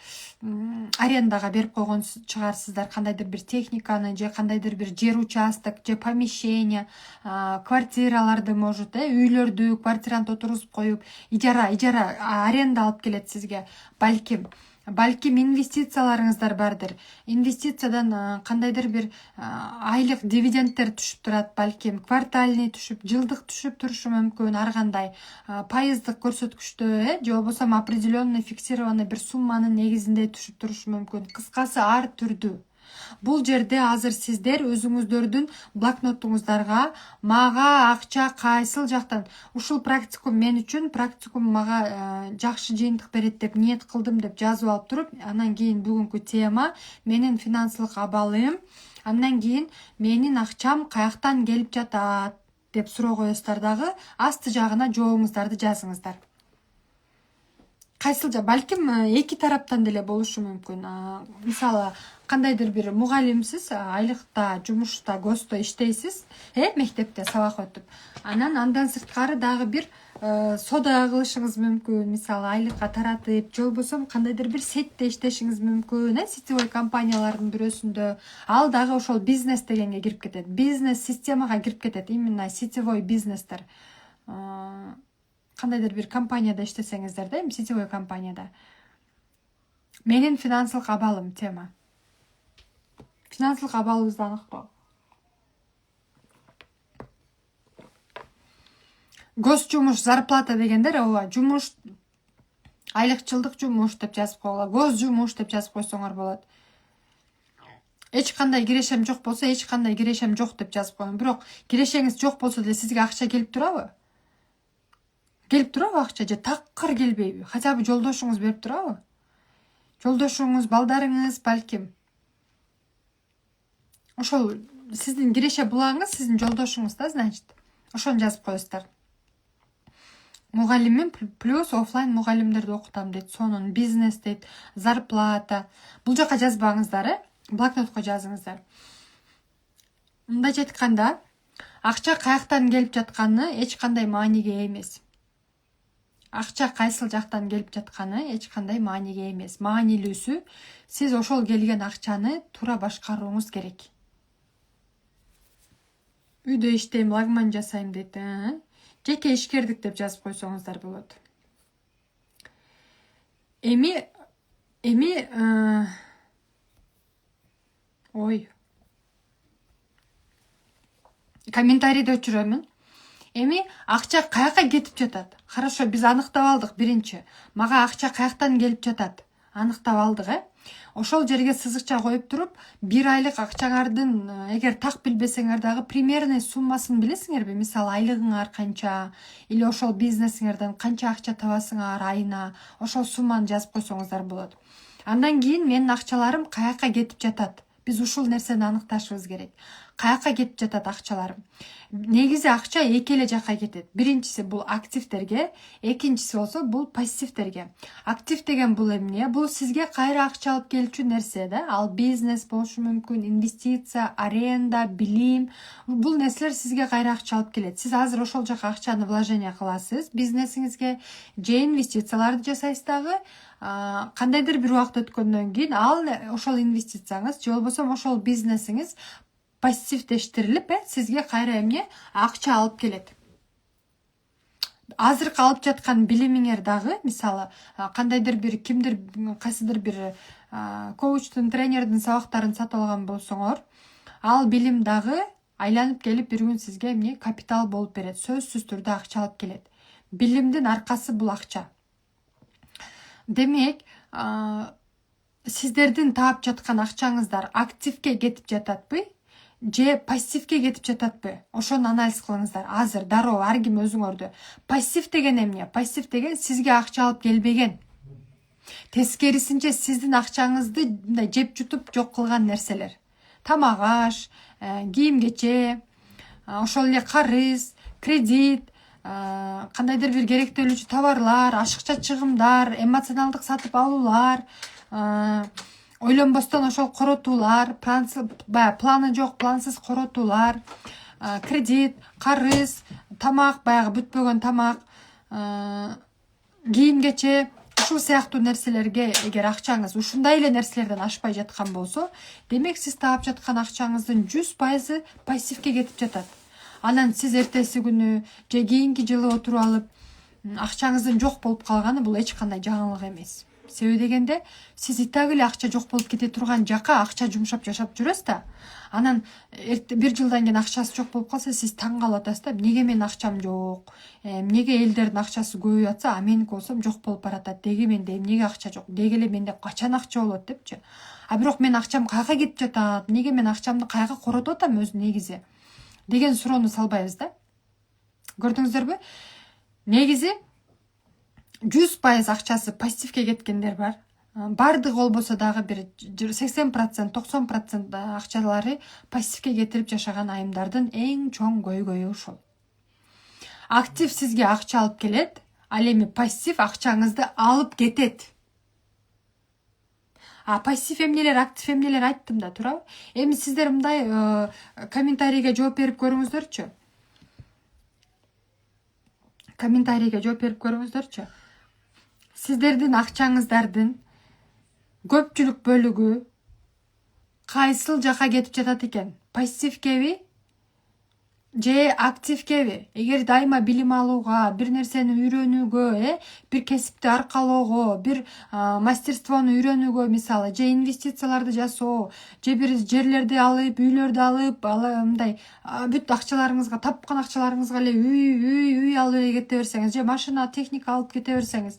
арендага берип койгон чыгарсыздар кандайдыр бир техниканы, же кандайдыр бир жер участок, же помещение, квартираларды, может, үйлөрдү, квартиранты отургузуп коюп, ижара, аренда алып келет сизге. Балким инвестицияларыңыздар бардыр. Инвестициядан кандайдыр бир айлык дивидендтер түшүп турат, балким квартальный түшүп, жылдык түшүп турушу мүмкүн, ар кандай пайыздык көрсөткүчтө, же болбосо определенный фиксированный бир сумманын негизинде түшүп турушу мүмкүн. Кыскасы ар түрдүү. Бул жерде азыр сиздер өзүңүздөрдүн блокнотуңуздарга мага акча кайсыл жактан, ушул практикум мен үчүн, практикум мага жакшы жыйынтык берет деп ниет кылдым деп жазып алып туруп, анан кийин бүгүнкү тема менин финансылык абалым, андан кийин менин акчам каяктан келип жатат деп суроо коесуздар дагы, асты жагына жообуңуздарды жазыңыздар. Кайсыл балким эки тараптан деле болушу мүмкүн. Мисалы, кандайдыр бир мугалимсиз, айлыкта, жумушта, госто иштейсиз, мектепте сабак өтүп. Андан сырткары дагы бир сода кылышыңыз мүмкүн, мисалы айлыкка таратып, же болбосо кандайдыр бир сетте иштешиңиз мүмкүн, сетевой компаниялардын бирөөсүндө. Ал дагы ошол бизнес дегенге кирип кетет. Бизнес системага кирип кетет, именно сетевой бизнестер. Кандайдыр бир компанияда иштесеңиздер да, сетевой компанияда. Менин финансылык абалым тема. Финансылык абалыбызды аныктоо. Госжумуш, зарплата дегендер, ооба, жумуш, айлык жылдык жумуш деп жазып койгула, госжумуш деп жазып койсоңор болот. Эч кандай кирешем жок болсо, эч кандай кирешем жок деп жазып коюң. Бирок кирешеңиз жок болсо деле сизге акча келип турабы? Келип турабы акча, же такыр келбейби? Хотя бы жолдошуңуз берип турабы? Жолдошуңуз, балдарыңыз балким. Ошол сиздин киреше булагыңыз сиздин жолдошуңуз да, значит. Ошону жазып коесуздар. Мугалимим плюс офлайн мугалимдерди окутам дейт. Сонун бизнес дейт, зарплата. Бул жака жазбаңыздар, блокнотко жазыңыздар. Мындайча айтканда, акча каяктан келип жатканы эч кандай мааниге эмес. акча кайсыл жактан келип жатканы эч кандай мааниге эмес. Маанилүүсү сиз ошол келген акчаны туура башкарууңуз керек. Үйдө иштейм, лагман жасайм дейт. Жеке ишкердик деп жазып койсоңуздар болот. Эми ой. Комментарийди өчүрөмүн. Эми акча каяка кетип жатат? Хорошо, биз аныктап алдык биринчи. Мага акча каяктан келип жатат? Аныктап алдык, Ошол жерге сызыкча коюп туруп, бир айлык акчаңардын эгер так билбесеңер дагы примерный суммасын билесиңерби? Мисалы, айлыгыңар канча, или ошол бизнесиңерден канча акча табасыңар айына, ошол сумманы жазып койсоңуздар болот. Андан кийин менин акчаларым каяка кетип жатат? Биз ушул нерсени аныкташыбыз керек. Каяка кетип жатат акчаларым? Негизи акча эки эле жакка кетет. Биринчиси бул активтерге, экинчиси болсо бул пассивтерге. Актив деген бул эмне? Бул сизге кайра акча алып келчү нерсе да. Ал бизнес болушу мүмкүн, инвестиция, аренда, билим. Бул нерселер сизге кайра акча алып келет. Сиз азыр ошол жака акчаны вложение кыласыз бизнесиңизге, же инвестицияларды жасайсыз дагы. Кандайдыр бир убакыт өткөндөн кийин ал ошол инвестицияңыз же болбосо ошол бизнесиңиз пассивдештирилип, сизге кайра эмне акча алып келет. Азыркы алып жаткан билимиңер дагы, мисалы, кандайдыр бир кимдир кайсыдыр бир коучтун, тренердин сабактарын сатып алган болсоңор, ал билим дагы айланып келип бир күн сизге эмне капитал болуп берет. Сөзсүз түрдө акча алып келет. Билимдин аркасы бул акча. Демек, сиздердин таап жаткан акчаңыздар активге кетип жататпы же пассивге кетип жататпы? Ошону анализ кылыңыздар. Азыр дароо ар ким өзүңөрдү. Пассив деген эмне? Пассив деген сизге акча алып келбеген. Тескерисинче сиздин акчаңызды мындай жеп жутуп жок кылган нерселер. Тамак аш, кийим кече, ошол эле карыз, кредит, кандайдыр бир керектөлүүчү товарлар, ашыкча чыгымдар, эмоционалдык сатып алуулар, ойлонбостон ошол коротуулар, планы жок, плансыз коротуулар, кредит, карыз, тамак, баягы бүтпөгөн тамак, кийим кече, ушул сыяктуу нерселерге эгер акчаңыз ушундай эле нерселерден ашпай жаткан болсо, демек сиз таап жаткан акчаңыздын 100% пассивге кетип жатат. Анан сиз эртеси күнү же кийинки жылы отуруп алып акчаңыздын жок болуп калганы бул эч кандай жаңылык эмес. Себеби дегенде сиз и так эле акча жок болуп кете турган жака акча жумшап жашап жүрөсүз да. Анан бир жылдан кийин акчасы жок болуп калса, сиз таң калып атасыз да, эмнеге менин акчам жок? Эмнеге элдердин акчасы көбөйүп атса, а меники болсо жок болуп баратат? Деги менде эмнеге акча жок? Деги эле менде качан акча болот депчи. А бирок менин акчам каяка кетип жатат? Эмнеге мен акчамды каяка коротуп атам өзү негизи? Деген суроону салбайбыз да. Көрдүңүздөрбү? Негизи 100% акчасы пассивге кеткендер бар. Бардыгы болбосо дагы бир 80%, 90% акчалары пассивге кетирип жашаган айымдардын эң чоң көйгөйү ушул. Актив сизге акча алып келет, ал эми пассив акчаңызды алып кетет. Пассив эмнелер, актив эмнелер айттым да, туурабы? Эми сиздер мындай комментарийге жооп берип көрүңүздөрчү. Сиздердин акчаңыздардын көпчүлүк бөлүгү кайсыл жака кетип жатат экен? Пассивгеби же активгеби? Эгер дайыма билим алууга, бир нерсени үйрөнүүгө, бир кесипти аркалоого, бир мастерствону үйрөнүүгө, мисалы, же инвестицияларды жасоо, же бир жерлерди алып, үйлөрдү алып, мындай бүт акчаларыңызга, тапкан акчаларыңызга эле үй алып эле кете берсеңиз, же машина, техника алып кете берсеңиз,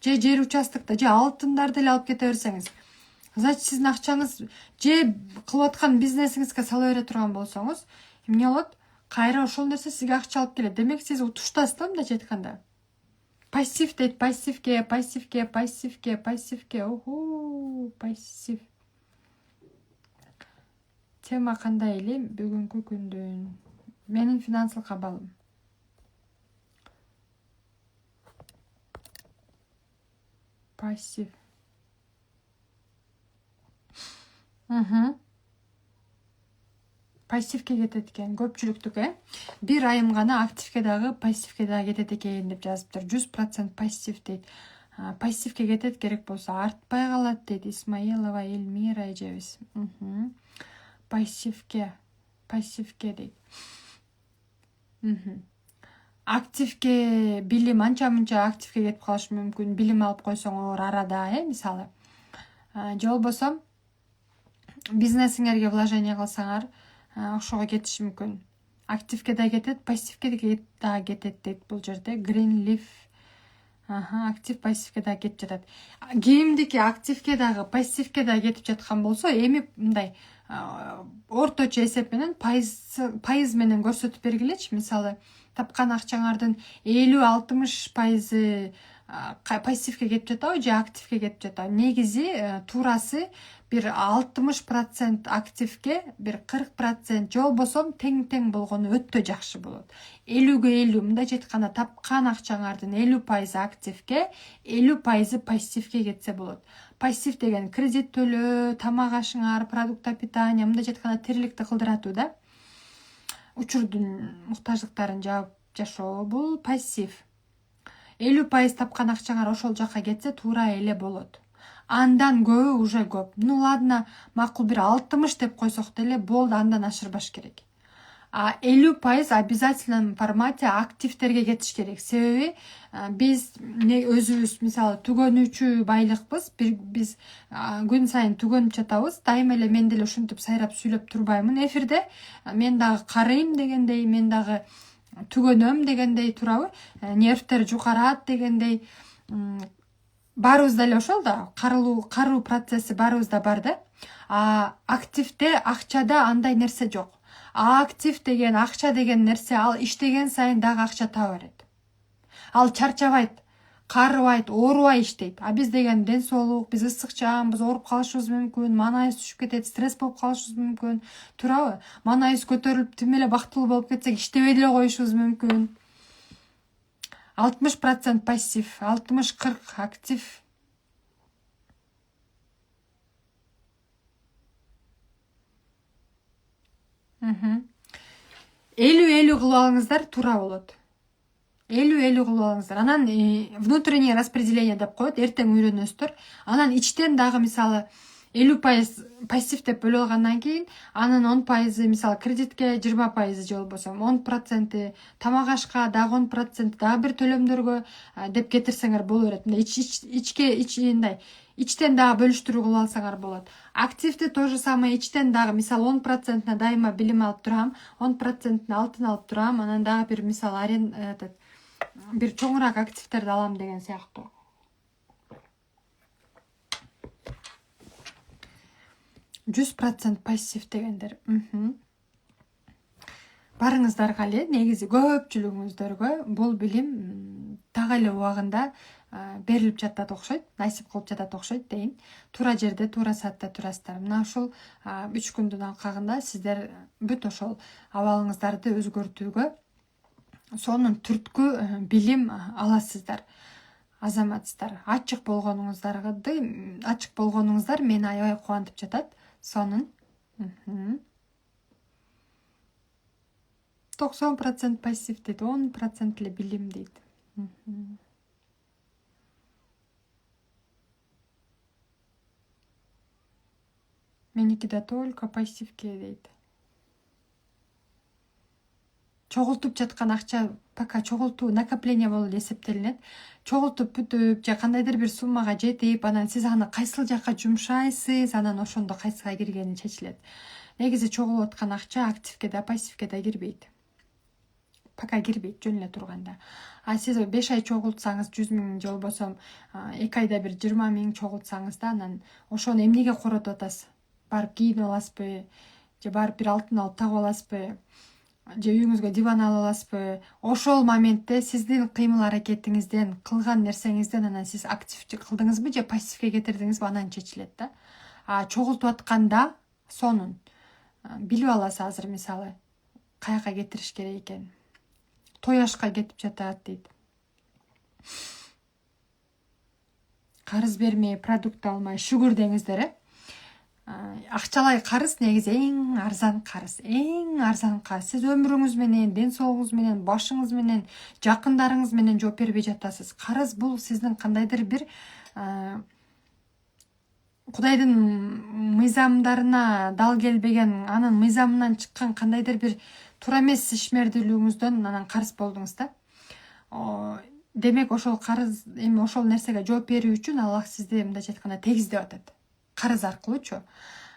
же жер участокто, же алтындарды эле алып кете берсеңиз, значит сиздин акчаңыз же кылып аткан бизнесиңизге сала бере турган болсоңуз, эмне болот? Кайра ошол нерсе сизге акча алып келет. Демек сиз утуштасыз да, мындайча айтканда. Пассив дейт, пассивге. Пассив. Тема кандай эле бүгүнкү күндүн? Менин финансылык абалым. Пассив. пассивке кетет экен көпчүлүктүкү. Бир айым гана активке дагы пассивке дагы кетет экен деп жазыптыр. 100% пассив дейт. Пассивке кетет, керек болсо артпай калат дейт Исмаилова Эльмира эжебиз. Пассивке дейт. Активке билим анча мынча активке кетип калышы мүмкүн. Билим алып койсоңор арада, мисалы. Же болбосо бизнесиңерге вложение кылсаңар, ошого кетиши мүмкүн. Активке да кетет, пассивке да кетет дейт бул жерде. Greenleaf. Актив пассивке да кетип жатат. Кийимдики активке дагы пассивке да кетип жаткан болсо, эми мындай орточо эсеп менен пайыз менен көрсөтүп бергилечи. Мисалы, тапкан акчаңардын 50-60% пассивке кетип жатабы же активке кетип жатабы? Негизи туурасы бир 60% активке, бир 40% же болбосо тең болгону өтө жакшы болот. 50-50, мындайча айтканда тапкан акчаңардын 50% активке, 50% пассивке кетсе болот. Пассив деген кредит төлөө, тамак ашыңар, продукта питания, мындайча айтканда тириликти кылдыратуу да. Учурдун муктаждыктарын жаап жашоо бул пассив. 50% тапкан акчаңар ошол жака кетсе туура эле болот. Андан көбү уже көп. Ладно, макул бир 60 деп койсок деле болду, андан ашырбаш керек. 50% обязательно формате активтерге кетиш керек. Себеби биз өзүбүз мисалы түгөнүүчү байлыкпыз. Биз күн сайын түгөнүп жатабыз. Дайыма эле мен деле ушинтип сайрап сүйлөп турбаймын эфирде. Мен дагы карыйм дегендей, мен дагы түгөнөм дегендей турабы, нервтер жукарат дегендей. Баарыбызда эле ошол да, каруу процесси баарыбызда бар да. Активде, акчада андай нерсе жок. Актив деген, акча деген нерсе, ал иштеген сайын дагы акча таба берет. Ал чарчабайт, карыбайт, оорубай иштейт. Биз деген ден соолук, биз ысык жаамбыз, ооруп калышыбыз мүмкүн, маанайыбыз түшүп кетет, стресс болуп калышыбыз мүмкүн. Туурабы? Маанайыбыз көтөрүлүп, тим эле бактылуу болуп кетсек, иштебей деле коюшубуз мүмкүн. 60% пассив, 60-40 актив. Элүү кылып алыңыздар, туура болот. 50-50 кылып алыңыздар. Анан внутреннее распределение деп коет, эртең үйрөнөсүздөр. Анан ичтен дагы мисалы 50% пассив деп бөлүп алгандан кийин, анын 10% мисалы кредитке, 20% же болбосо 10% тамак ашка, дагы 10% дагы бир төлөмдөргө деп кетирсеңер боло берет. Ичтен дагы бөлүштүрүү кылып алсаңар болот. Активди то же самое, ичтен дагы мисалы 10% дайыма билим алып турам, 10% алтын алып турам, анан дагы бир мисалы бир чоңураак активтерди алам деген сыяктуу. %100% пассив дегендер. Барыңыздарга эле, негизи көпчүлүгүңүздөргө бул билим так эле убагында берилип жатат окшойт, насип кылып жатат окшойт дейин. Туура жерде, туура саатта турасыздар. Мына ушул 3 күндүн алкагында сиздер бүт ошол абалыңыздарды өзгөртүүгө, сонун түрткү билим аласыздар. Азаматсыздар. Ачык болгонуңуздар мени аябай кубантып жатат. Сонун 90% пассив дейт, 10% эле билим дейт. Меники да только пассивке дейт. Чогултуп жаткан акча пока чогултуу накопление болуп эсептелинет. Чогултуп бүтүп, же кандайдыр бир суммага жетип, анан сиз аны кайсыл жакка жумшайсыз, анан ошондо кайсыга киргени чечилет. Негизи чогулуп аткан акча активке да, пассивке да кирбейт. Пока кирбейт жөн эле турганда. Сиз 5 ай чогултсаңыз 100 000, же болбосо 2 айда бир 20 000 чогултсаңыз да, анан ошону эмнеге коротуп атасыз? Барып кийинип аласызбы? Же барып бир алтын алып тагып аласызбы? Же үйүңүзгө диван алып аласызбы? Ошол моментте сиздин кыймыл аракетиңизден, кылган нерсеңизден анан сиз активчи кылдыңызбы же пассивге кетирдиңизби, анан чечилет да. Чогултуп атканда сонун билип аласыз азыр мисалы каяка кетириш керек экен. Той ашка кетип жатат дейт. Карыз бермей, продукт алмай, шүгүр деңиздер, Акчалай карыз негизи эң арзан карыз. Эң арзан карыз. Сиз өмүрүңүз менен, ден соолугуңуз менен, башыңыз менен, жакындарыңыз менен жооп бербей жатасыз. Карыз бул сиздин кандайдыр бир Кудайдын мыйзамдарына дал келбеген, анын мыйзамынан чыккан кандайдыр бир туура эмес ишмердүүлүгүңүздөн анан карыз болдуңуз да. Демек ошол карыз, эми ошол нерсеге жооп берүү үчүн Аллах сизди мындайча айтканда тегиздеп атат. Карыз аркылуучу.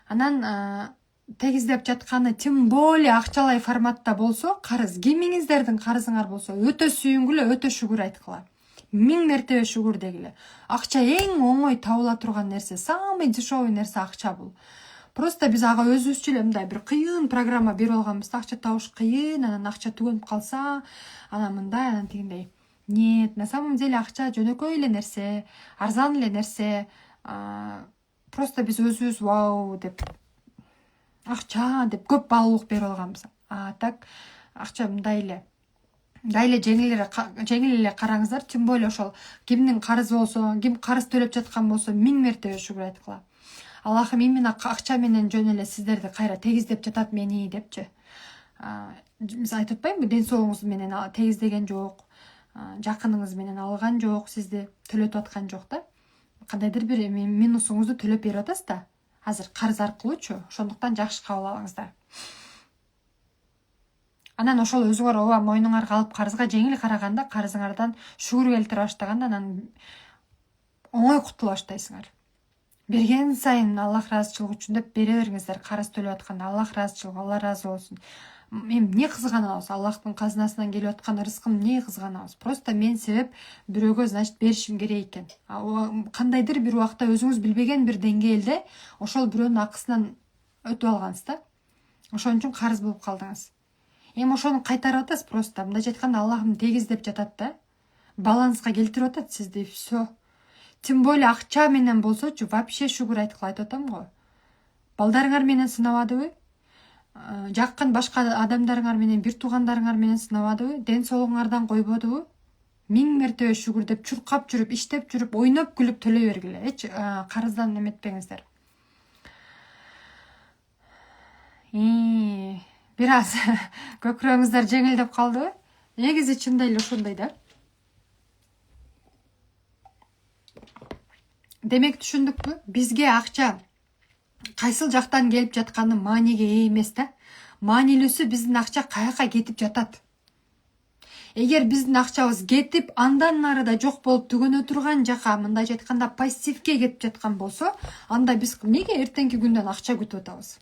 Анан тегиздеп жатканы тем более акчалай форматта болсо, карыз кимиңиздердин карызыңар болсо өтө сүйүнгүлө, өтө шүгүр айткыла. 1000 мертебе шүгүр дегиле. Акча эң оңой табыла турган нерсе, самый дешевый нерсе акча бул. Просто биз ага өзүбүзчө эле мындай бир кыйын программа берип алганбыз. Акча табыш кыйын, анан акча түгөнүп калса, анан мындай, анан тигиндей. Нет, на самом деле акча жөнөкөй эле нерсе, арзан эле нерсе. Просто биз өзүбүз вау деп акча деп көп баалуулук берип алганбыз. Так акча мындай эле. Дайле жеңил эле караңыздар, тем более ошол кимдин карызы болсо, ким карыз төлөп жаткан болсо 1000 мертебе шүгүр айткыла. Аллахым именно акча менен жөн эле сиздерди кайра тегиздеп жатат мени депчи. Биз айтып атпаймынбы, ден соолугуңуз менен тегиздеген жок, жакыныңыз менен алган жок, сизди төлөтүп аткан жок да. Кандайдыр бир минусуңузду төлөп берип атасыз да. Азыр карыз аркылуучу, ошондуктан жакшы кабыл алыңыздар. Анан ошол өзүңөр ооба мойнуңарга алып карызга жеңил караганда, карызыңардан шүгүр келтире баштаганда анан оңой кутула баштайсыңар. Берген сайын Аллах ыраазычылыгы үчүн деп бере бериңиздер. Карыз төлөп атканда Аллах ыраазычылыгы, Алла ыраазы болсун. Эми эмне кызганабыз? Аллахтын казынасынан келип аткан рызкым эмне кызганабыз? Просто мен себеп бирөөгө, значит, беришим керек экен. Кандайдыр бир убакта өзүңүз билбеген бир деңгээлде ошол бирөөнүн акысынан өтүп алгансыз да. Ошон үчүн карыз болуп калдыңыз. Эми ошону кайтарып атасыз просто. Мындайча айтканда Аллахым тегиздеп жатат да. Баланска келтирип атат сизди, всё. Тем более акча менен болсочу вообще шүгүр айткыла, айтып атам го. Балдарыңар менен сынабадыбы? Жакын башка адамдарыңар менен, бир туугандарыңар менен сынабадыбы? Ден соолугуңардан койбодубу? 1000 мертебе шүгүр деп чуркап жүрүп, иштеп жүрүп, ойноп күлүп төлөй бергиле. Эч карыздан эметпеңиздер. Бир аз көкүрөгүңүздөр жеңилдеп калдыбы? Негизи чынында эле ошондой да. Демек түшүндүкпү? Бизге акча кайсыл жактан келип жатканы мааниге ээ эмес да. Маанилүүсү биздин акча каяка кетип жатат. Эгер биздин акчабыз кетип, андан нарыда жок болуп түгөнө турган жака, мындайча айтканда пассивке кетип жаткан болсо, анда биз эмнеге эртеңки күндөн акча күтүп атабыз?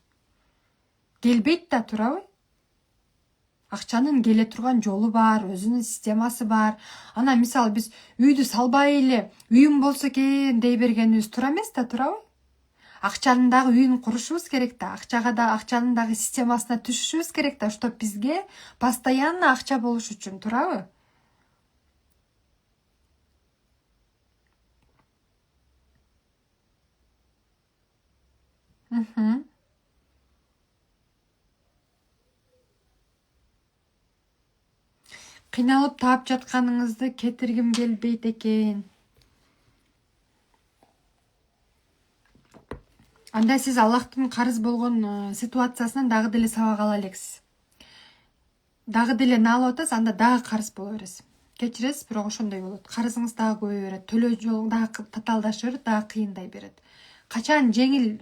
Келбейт да, туурабы? Акчанын келе турган жолу бар, өзүнүн системасы бар. Ана мисалы биз үйдү салбай эле, үйүм болсо экен дей бергенибиз туура эмес да, туурабы? Акчанын дагы үйүн курушубуз керек да, акчанын дагы системасына түшүшүбүз керек да, чтоб бизге постоянно акча болуш үчүн, туурабы? Кыйналып таап жатканыңызды кетиргим келбейт экен. Анда сиз Аллахтын карыз болгон ситуациясынан дагы деле сабак ала элексиз. Дагы деле эмне алып атасыз, анда дагы карыз боло бересиз. Кечиресиз, бирок ошондой болот. Карызыңыз дагы көбөйө берет, төлөө жолуң дагы татаалдаша берет, дагы кыйындай берет. Качан жеңил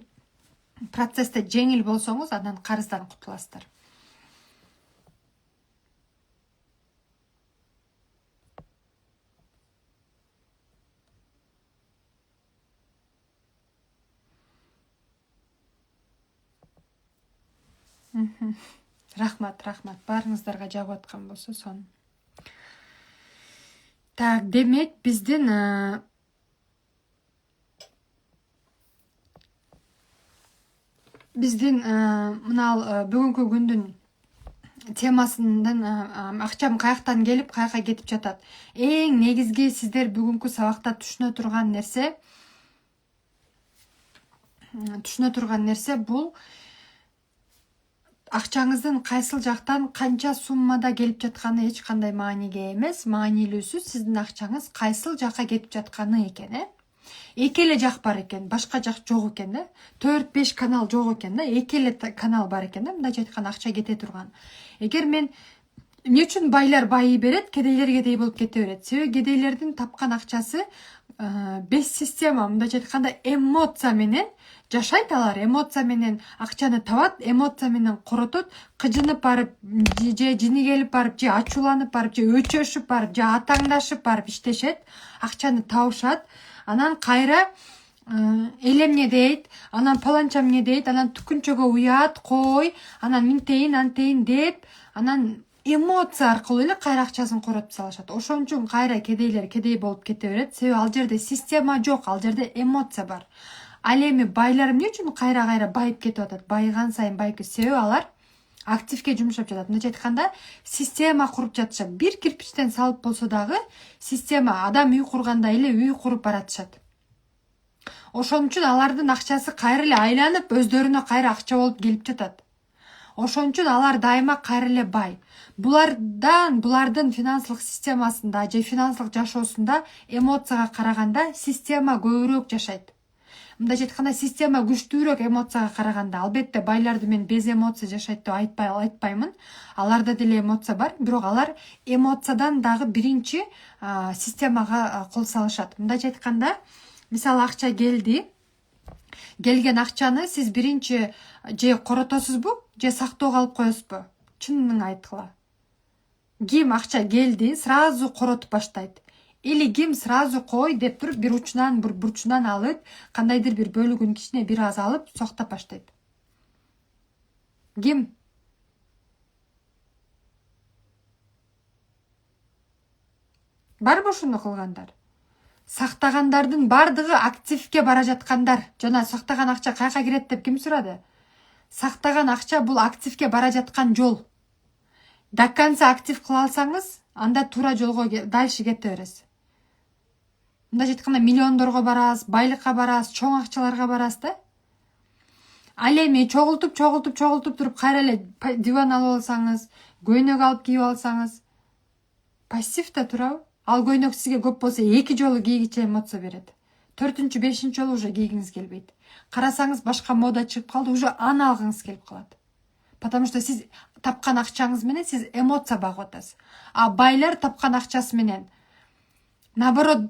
процессте жеңил болсоңуз, андан карыздан кутуласыздар. Рахмат. Баарыңыздарга жагып аткан болсо сонун. Так, демек биздин мына бүгүнкү күндүн темасынан акчам каяктан келип, каяка кетип жатат. Эң негизги сиздер бүгүнкү сабакта түшүнө турган нерсе бул акчаңыздын кайсыл жактан канча суммада келип жатканы эч кандай мааниге эмес. Маанилүүсү сиздин акчаңыз кайсыл жака кетип жатканы экен, эки эле жак бар экен, башка жак жок экен да. 4-5 канал жок экен да, эки эле канал бар экен да, мындайча айтканда акча кете турган. Эгер мен эмне үчүн байлар байый берет, кедейлер кедей болуп кете берет? Себеби кедейлердин тапкан акчасы без система, мындайча айтканда эмоция менен жашайт алар, эмоция менен акчаны табат, эмоция менен коротот, кыжынып барып, же жини келип барып, же ачууланып барып, же өчөшүп барып, же атаңдашып барып иштешет, акчаны табышат, анан кайра элемне дейт, анан паланча эмне дейт, анан түкүнчөгө уят, кой, анан минтейин, антейин деп, анан эмоция аркылуу эле кайра акчасын коротуп салышат. Ошон үчүн кайра кедейлер кедей болуп кете берет. Себеби ал жерде система жок, ал жерде эмоция бар. Ал эми байлар эмне үчүн кайра байып кетип атат? Байыган сайын байып, себеби алар активге жумшап жатат. Мындайча айтканда, система куруп жатышат. Бир кирпичтен салып болсо дагы система, адам үй кургандай эле үй куруп баратышат. Ошон үчүн алардын акчасы кайра эле айланып, өздөрүнө кайра акча болуп келип жатат. Ошон үчүн алар дайыма кайра эле бай. Булардын финансылык системасында же финансылык жашоосунда эмоцияга караганда система көбүрөөк жашайт. Мындайча айтканда, система күчтүүрөөк эмоцияга караганда. Албетте байларды мен без эмоция жашайт деп айтпаймын. Аларда деле эмоция бар, бирок алар эмоциядан дагы биринчи системага кол салышат. Мындайча айтканда, мисалы акча келген акчаны сиз биринчи же коротосузбу, же сактоого алып коесузбу? Чынын айткыла. Ким акча келди, сразу коротуп баштайт. Или ким сразу кой деп туруп, бир учунан, бир бурчунан алып, кандайдыр бир бөлүгүн кичине бир аз алып, соктоп баштайт. Ким? Барбы ушуну кылгандар? Сактагандардын бардыгы активге бара жаткандар. Жана сактаган акча каяка кирет деп ким сурады? Сактаган акча бул активге бара жаткан жол. До конца актив кыла алсаңыз, анда туура жолго дальше кете бересиз. Мындайча айтканда, миллиондорго барасыз, байлыкка барасыз, чоң акчаларга барасыз да. Ал эми чогултуп туруп кайра эле диван алып алсаңыз, көйнөк алып кийип алсаңыз, пассив да турабы? Ал көйнөк сизге көп болсо 2 жолу кийгиче эмоция берет. 4-чү, 5-чи жолу уже кийгиңиз келбейт. Карасаңыз башка мода чыгып калды, уже аны алгыңыз келип калат. Потому что сиз тапкан акчаңыз менен сиз эмоция багып атасыз. А байлар тапкан акчасы менен наоборот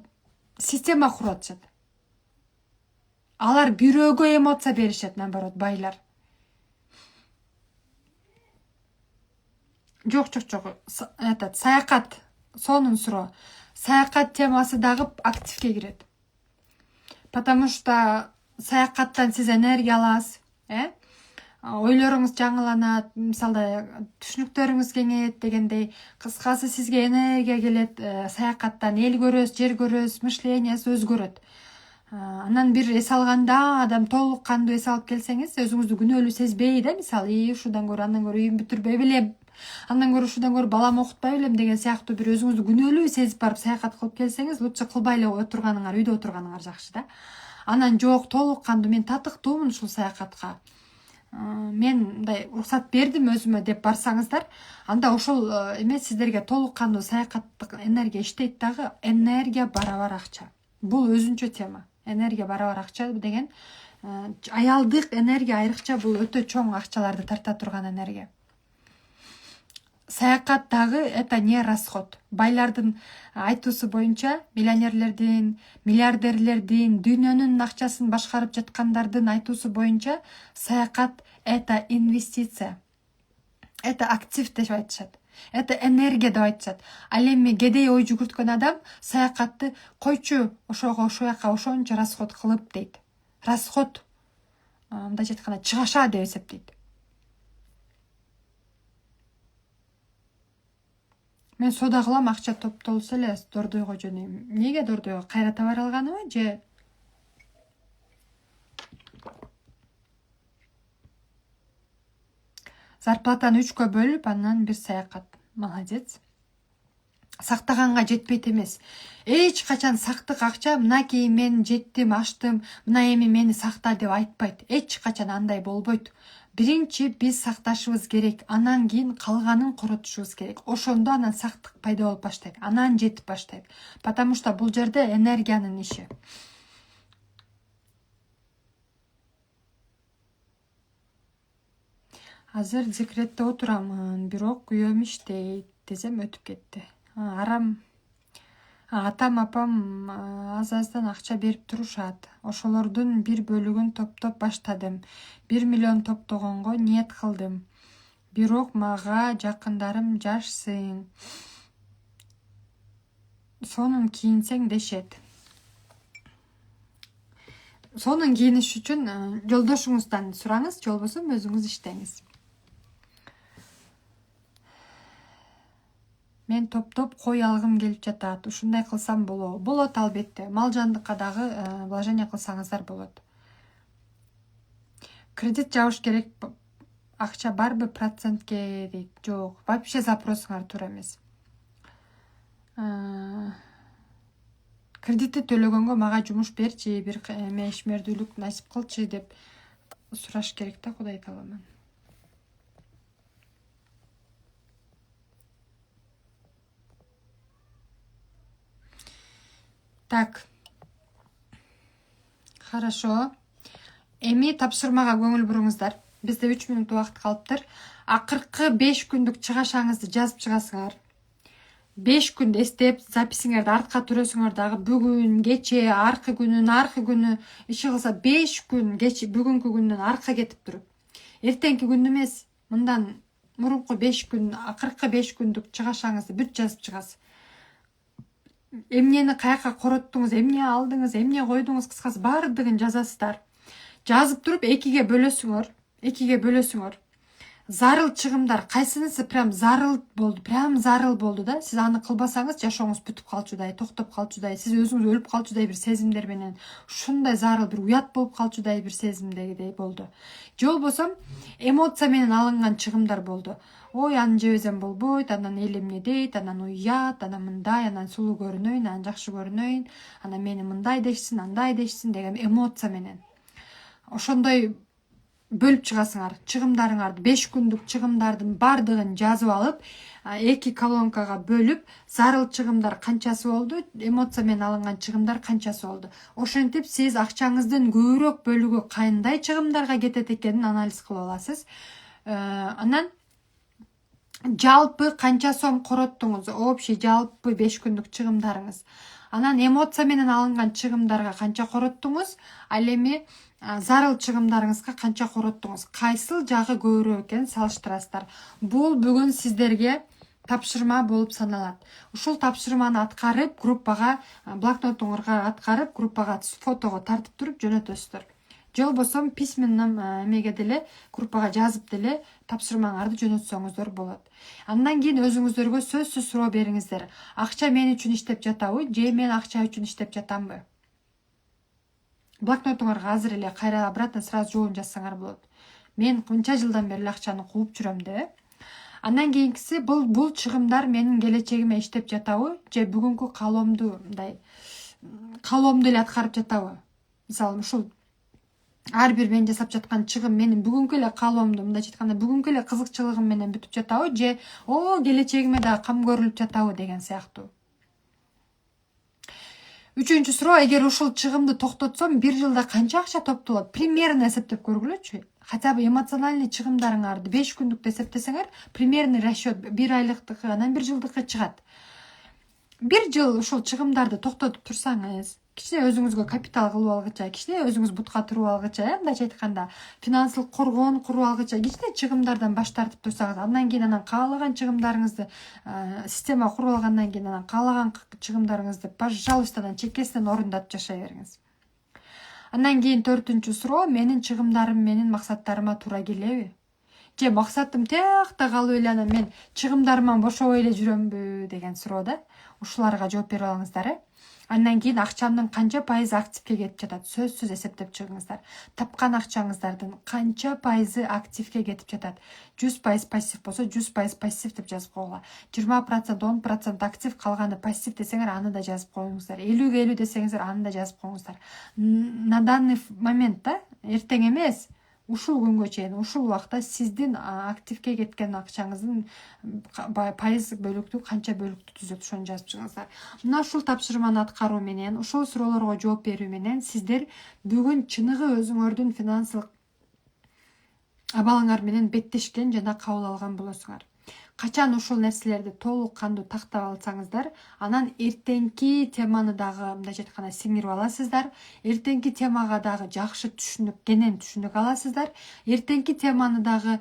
система куруп атышат. Алар бирөөгө эмоция беришет, наоборот, байлар. Жок. Этот саякат, сонун суроо. Саякат темасы дагы активге кирет. Потому что саякаттан сиз энергия аласыз, ойлоруңуз жаңыланат, мисалда түшүнүктөрүңүз кеңейет дегендей. Кыскасы, сизге энергия келет, саякаттан эл көрөсүз, жер көрөсүз, мышлениясы өзгөрөт. Анан бир эс алганда, адам толук кандуу эс алып келсеңиз, өзүңүздү күнөөлүү сезбей да, мисалы, ушудан көрө, андан көрө үйүм бүтүрбөй белем, андан көрө ушудан көрө балам окутпай белем деген сыяктуу бир өзүңүздү күнөөлүү сезип барып саякат кылып келсеңиз, лучше кылбай эле отурганыңар, үйдө отурганыңар жакшы да. Анан жок, толук кандуу, мен татыктуумун ушул саякатка, мен мындай уруксат бердим өзүмө деп барсаңыздар, анда ошол эме сиздерге толук кандуу саякаттык энергия иштейт дагы. Энергия барабар акча. Бул өзүнчө тема. Энергия барабар акча деген, аялдык энергия айрыкча, бул өтө чоң акчаларды тарта турган энергия. Саякат дагы это не расход. Байлардын айтуусу боюнча, миллионерлердин, миллиардерлердин, дүйнөнүн акчасын башкарып жаткандардын айтуусу боюнча, саякат это инвестиция. Это актив деп айтышат. Это энергия деп айтышат. Ал эми кедей ой жүгүрткөн адам саякатты койчу, ошого ошол жака ошончо расход кылып дейт. Расход, мындайча айтканда, чыгаша деп эсептейт. Мен сода кылам, акча топтолсо эле дордойго жөнөйм. Неге дордойго? Кайра товар алганымы же? Зарплатаны 3-кө бөлүп, анан бир саякат. Молодец. Сактаганга жетпейт эмес. Эч качан сактык акча, мынакей мен жеттим, аштым, мына эми мени сакта деп айтпайт. Эч качан андай болбойт. Биринчи биз сакташыбыз керек, анан кийин калганын коротушубуз керек. Ошондо анан сактык пайда болуп баштайт, анан жетип баштайт. Потому что бул жерде энергиянын иши. Азыр декретте отурамын, бирок күйөөм иштейт десем өтүп кетти. Атам апам аз-аздан акча берип турушат. Ошолордун бир бөлүгүн топтоп баштадым. 1 миллион топтогонго ниет кылдым. Бирок мага жакындарым жашсың, сонун кийинсең дешет. Сонун кийиниш үчүн жолдошуңуздан сураңыз, же болбосо өзүңүз иштеңиз. Мен топтоп кой алгым келип жатат. Ушундай кылсам болобу? Болот албетте. Мал жандыкка дагы вложение кылсаңыздар болот. Кредит жабыш керек. Акча барбы процентке дейт. Жок, вообще запросуңар туура эмес. Кредитти төлөгөнгө мага жумуш берчи, бир ишмердүүлүк насип кылчы деп сураш керек да, Кудай тааланан. Так. Хорошо. Эми тапшырмага көңүл буруңуздар. Бизде 3 мүнөт убакыт калыптыр. Акыркы 5 күндүк чыгашаңызды жазып чыгасыңар. 5 күн эстеп, записиңерди артка түрөсүңөр дагы бүгүн, кече, аркы күнү иши кылса 5 күн кече бүгүнкү күндөн арка кетип туруп. Эртеңки күн эмес, мындан мурунку 5 күн, акыркы 5 күндүк чыгашаңызды бүт жазып чыгасыз. Эмнени каяка короттуңуз, эмне алдыңыз, эмне койдуңуз, кыскасы бардыгын жазасыздар. Жазып туруп 2ге бөлөсүңөр. Зарыл чыгымдар кайсынысы прям зарыл болду да. Сиз аны кылбасаңыз жашооңуз бүтүп калчудай, токтоп калчудай, сиз өзүңүз өлүп калчудай бир сезимдер менен, ушундай зарыл бир уят болуп калчудай бир сезимдегидей болду. Же болбосо эмоция менен алынган чыгымдар болду. Ой, аны жебесем болбойт, анан эл эмне дейт, анан уят, анан мындай, анан сулуу көрүнөйүн, анан жакшы көрүнөйүн, анан мени мындай дешсин, андай дешсин деген эмоция менен. Ошондой бөлүп чыгасыңар. Чыгымдарыңарды 5 күндүк чыгымдардын бардыгын жазып алып, 2 колонкага бөлүп, зарыл чыгымдар канчасы болду, эмоция менен алынган чыгымдар канчасы болду. Ошентип сиз акчаңыздын көбүрөөк бөлүгү кандай чыгымдарга кетет экенин анализ кылып аласыз. Анан жалпы канча сом короттуңуз, общий жалпы 5 күндүк чыгымдарыңыз. Анан эмоция менен алынган чыгымдарга канча короттуңуз, ал эми зарыл чыгымдарыңызга канча короттуңуз, кайсыл жагы көбүрөөк экенин салыштырасыздар. Бул бүгүн сиздерге тапшырма болуп саналат. Ушул тапшырманы аткарып, группага, блокнотуңарга аткарып, группага фотого тартып туруп жөнөтөсүздөр. Же болбосо письменном эмеге деле, группага жазып деле тапшырмаңарды жөнөтсөңүздөр болот. Андан кийин өзүңүздөргө сөзсүз суроо бериңиздер. Акча мен үчүн иштеп жатабы, же мен акча үчүн иштеп жатамбы? Блокнотуңарга азыр эле кайра обратно сразу жооп жазсаңар болот. Мен мынча жылдан бери акчаны кууп жүрөм деп. Андан кийинкиси бул чыгымдар менин келечегиме иштеп жатабы, же бүгүнкү каалоомду эле аткарып жатабы? Мисалы, ушул ар бир мен жасап жаткан чыгым менин бүгүнкү эле каалоомду, мындайча айтканда, бүгүнкү эле кызыкчылыгым менен бүтүп жатабы, же келечегиме да кам көрүлүп жатабы деген сыяктуу. Үчүнчү суроо, эгер ушул чыгымды токтотсом, 1 жылда канча акча топтолот? Примерно эсептеп көргүлөчү. Хотя бы эмоциональный чыгымдарыңарды 5 күндүктө эсептесеңер, примерный расчет 1 айлыктыкы, анан 1 жылдыкы чыгат. 1 жыл ушул чыгымдарды токтотуп турсаңыз, кичине өзүңүзгө капитал кылып алгыча, кичине өзүңүз бутка туруп алгыча, мындайча айтканда, финансылык коргоон куруп алгыча, кичине чыгымдардан баш тартып турсаңыз, андан кийин анан каалаган чыгымдарыңызды, система куруп алгандан кийин анан каалаган чыгымдарыңызды, пожалуйста, чекесинен орундатып жашай бериңиз. Андан кийин 4-сүрөө суроо, менин чыгымдарым менин максаттарыма туура келеби? Же максатым тиякта калып эле анан мен чыгымдарыман бошобой эле жүрөмбү деген суроо да. Ушуларга жооп берип алыңыздар. Андан кийин акчамдын канча пайызы активге кетип жатат, сөзсүз эсептеп чыгыңыздар. Тапкан акчаңыздардын канча пайызы активге кетип жатат? 100% пассив болсо, 100% пассив деп жазып койгула. 20%, 10% актив, калганы пассив десеңер, аны да жазып коюңуздар. 50-50 десеңиздер, аны да жазып коюңуздар. На данный момент да, эртең эмес, ушул күнгө чейин, ушул убакта сиздин активге кеткен акчаңыздын пайыз бөлүктү, канча бөлүктү түзөт, ошону жазып чыгыңыздар. Мына ушул тапшырманы аткаруу менен, ушул суроолорго жооп берүү менен сиздер бүгүн чыныгы өзүңөрдүн финансылык абалыңар менен беттешкен жана кабыл алган болосуңар. Качан ушул нерселерди толук кандуу тактап алсаңыздар, анан эртеңки теманы дагы мындайча айтканда сиңирип аласыздар. Эртеңки темага дагы жакшы түшүнүк, кенен түшүнүк аласыздар. Эртеңки теманы дагы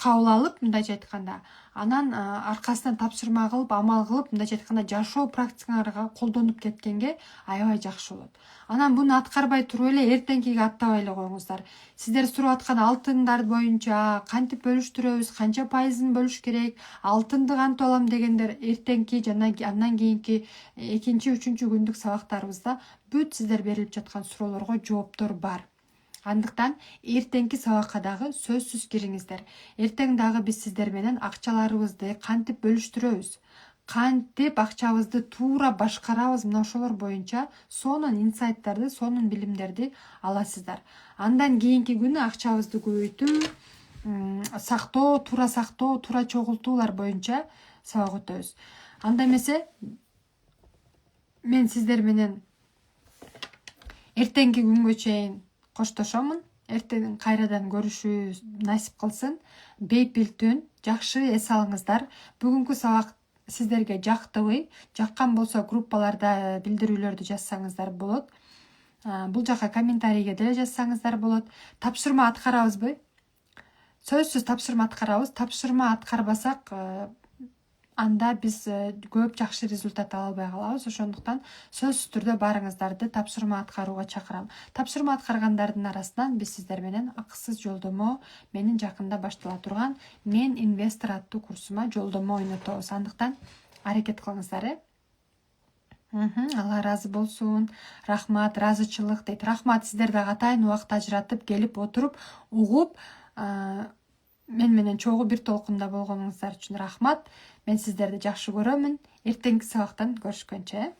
кабыл алып, мындайча айтканда, анан аркасынан тапшырма кылып, амал кылып, мындайча айтканда жашоо практикаңарга колдонуп кеткенге аябай жакшы болот. Анан буну аткарбай туруп эле эртеңкиге аттабай эле коюңуздар. Сиздер сурап аткан алтындар боюнча кантип бөлүштүрөбүз, канча пайызын бөлүш керек, алтынды кантип алам дегендер эртеңки жана андан кийинки экинчи, үчүнчү күндүк сабактарыбызда бүт сиздер берилип жаткан суроолорго жооптор бар. Андыктан эртеңки сабакка дагы сөзсүз кириңиздер. Эртең дагы биз сиздер менен акчаларыбызды кантип бөлүштүрөбүз, кантип акчабызды туура башкарабыз, мына ошолор боюнча сонун инсайттарды, сонун билимдерди аласыздар. Андан кийинки күнү акчабызды көбөйтүү, сактоо, туура чогултуулар боюнча сабак өтөбүз. Анда эмесе мен сиздер менен эртеңки күнгө чейин коштошомун. Эртең кайрадан көрүшүүбүз насип кылсын. Бейпил түн, жакшы эс алыңыздар. Бүгүнкү сабак сиздерге жактыбы? Жаккан болсо группаларда билдирүүлөрдү жазсаңыздар болот. Бул жака комментарийге деле жазсаңыздар болот. Тапшырма аткарабызбы? Сөзсүз тапшырма аткарабыз. Тапшырма аткарбасак, анда биз көп жакшы результат ала албай калабыз. Ошондуктан сөзсүз түрдө барыңыздарды тапшырма аткарууга чакырам. Тапшырма аткаргандардын арасынан биз сиздер менен акысыз жолдомо, менин жакында баштала турган Мен инвестор аттуу курсума жолдомо ойнотобуз. Андыктан аракет кылыңыздар. Алла разы болсун. Рахмат, разычылык дейт. Рахмат, сиздер дагы атайын убакыт ажыратып келип отуруп, угуп, мен менен чогуу бир толкунда болгонуңуздар үчүн рахмат. Мен сиздерди жакшы көрөмүн. Эртеңки сабактан көрүшкөнчө.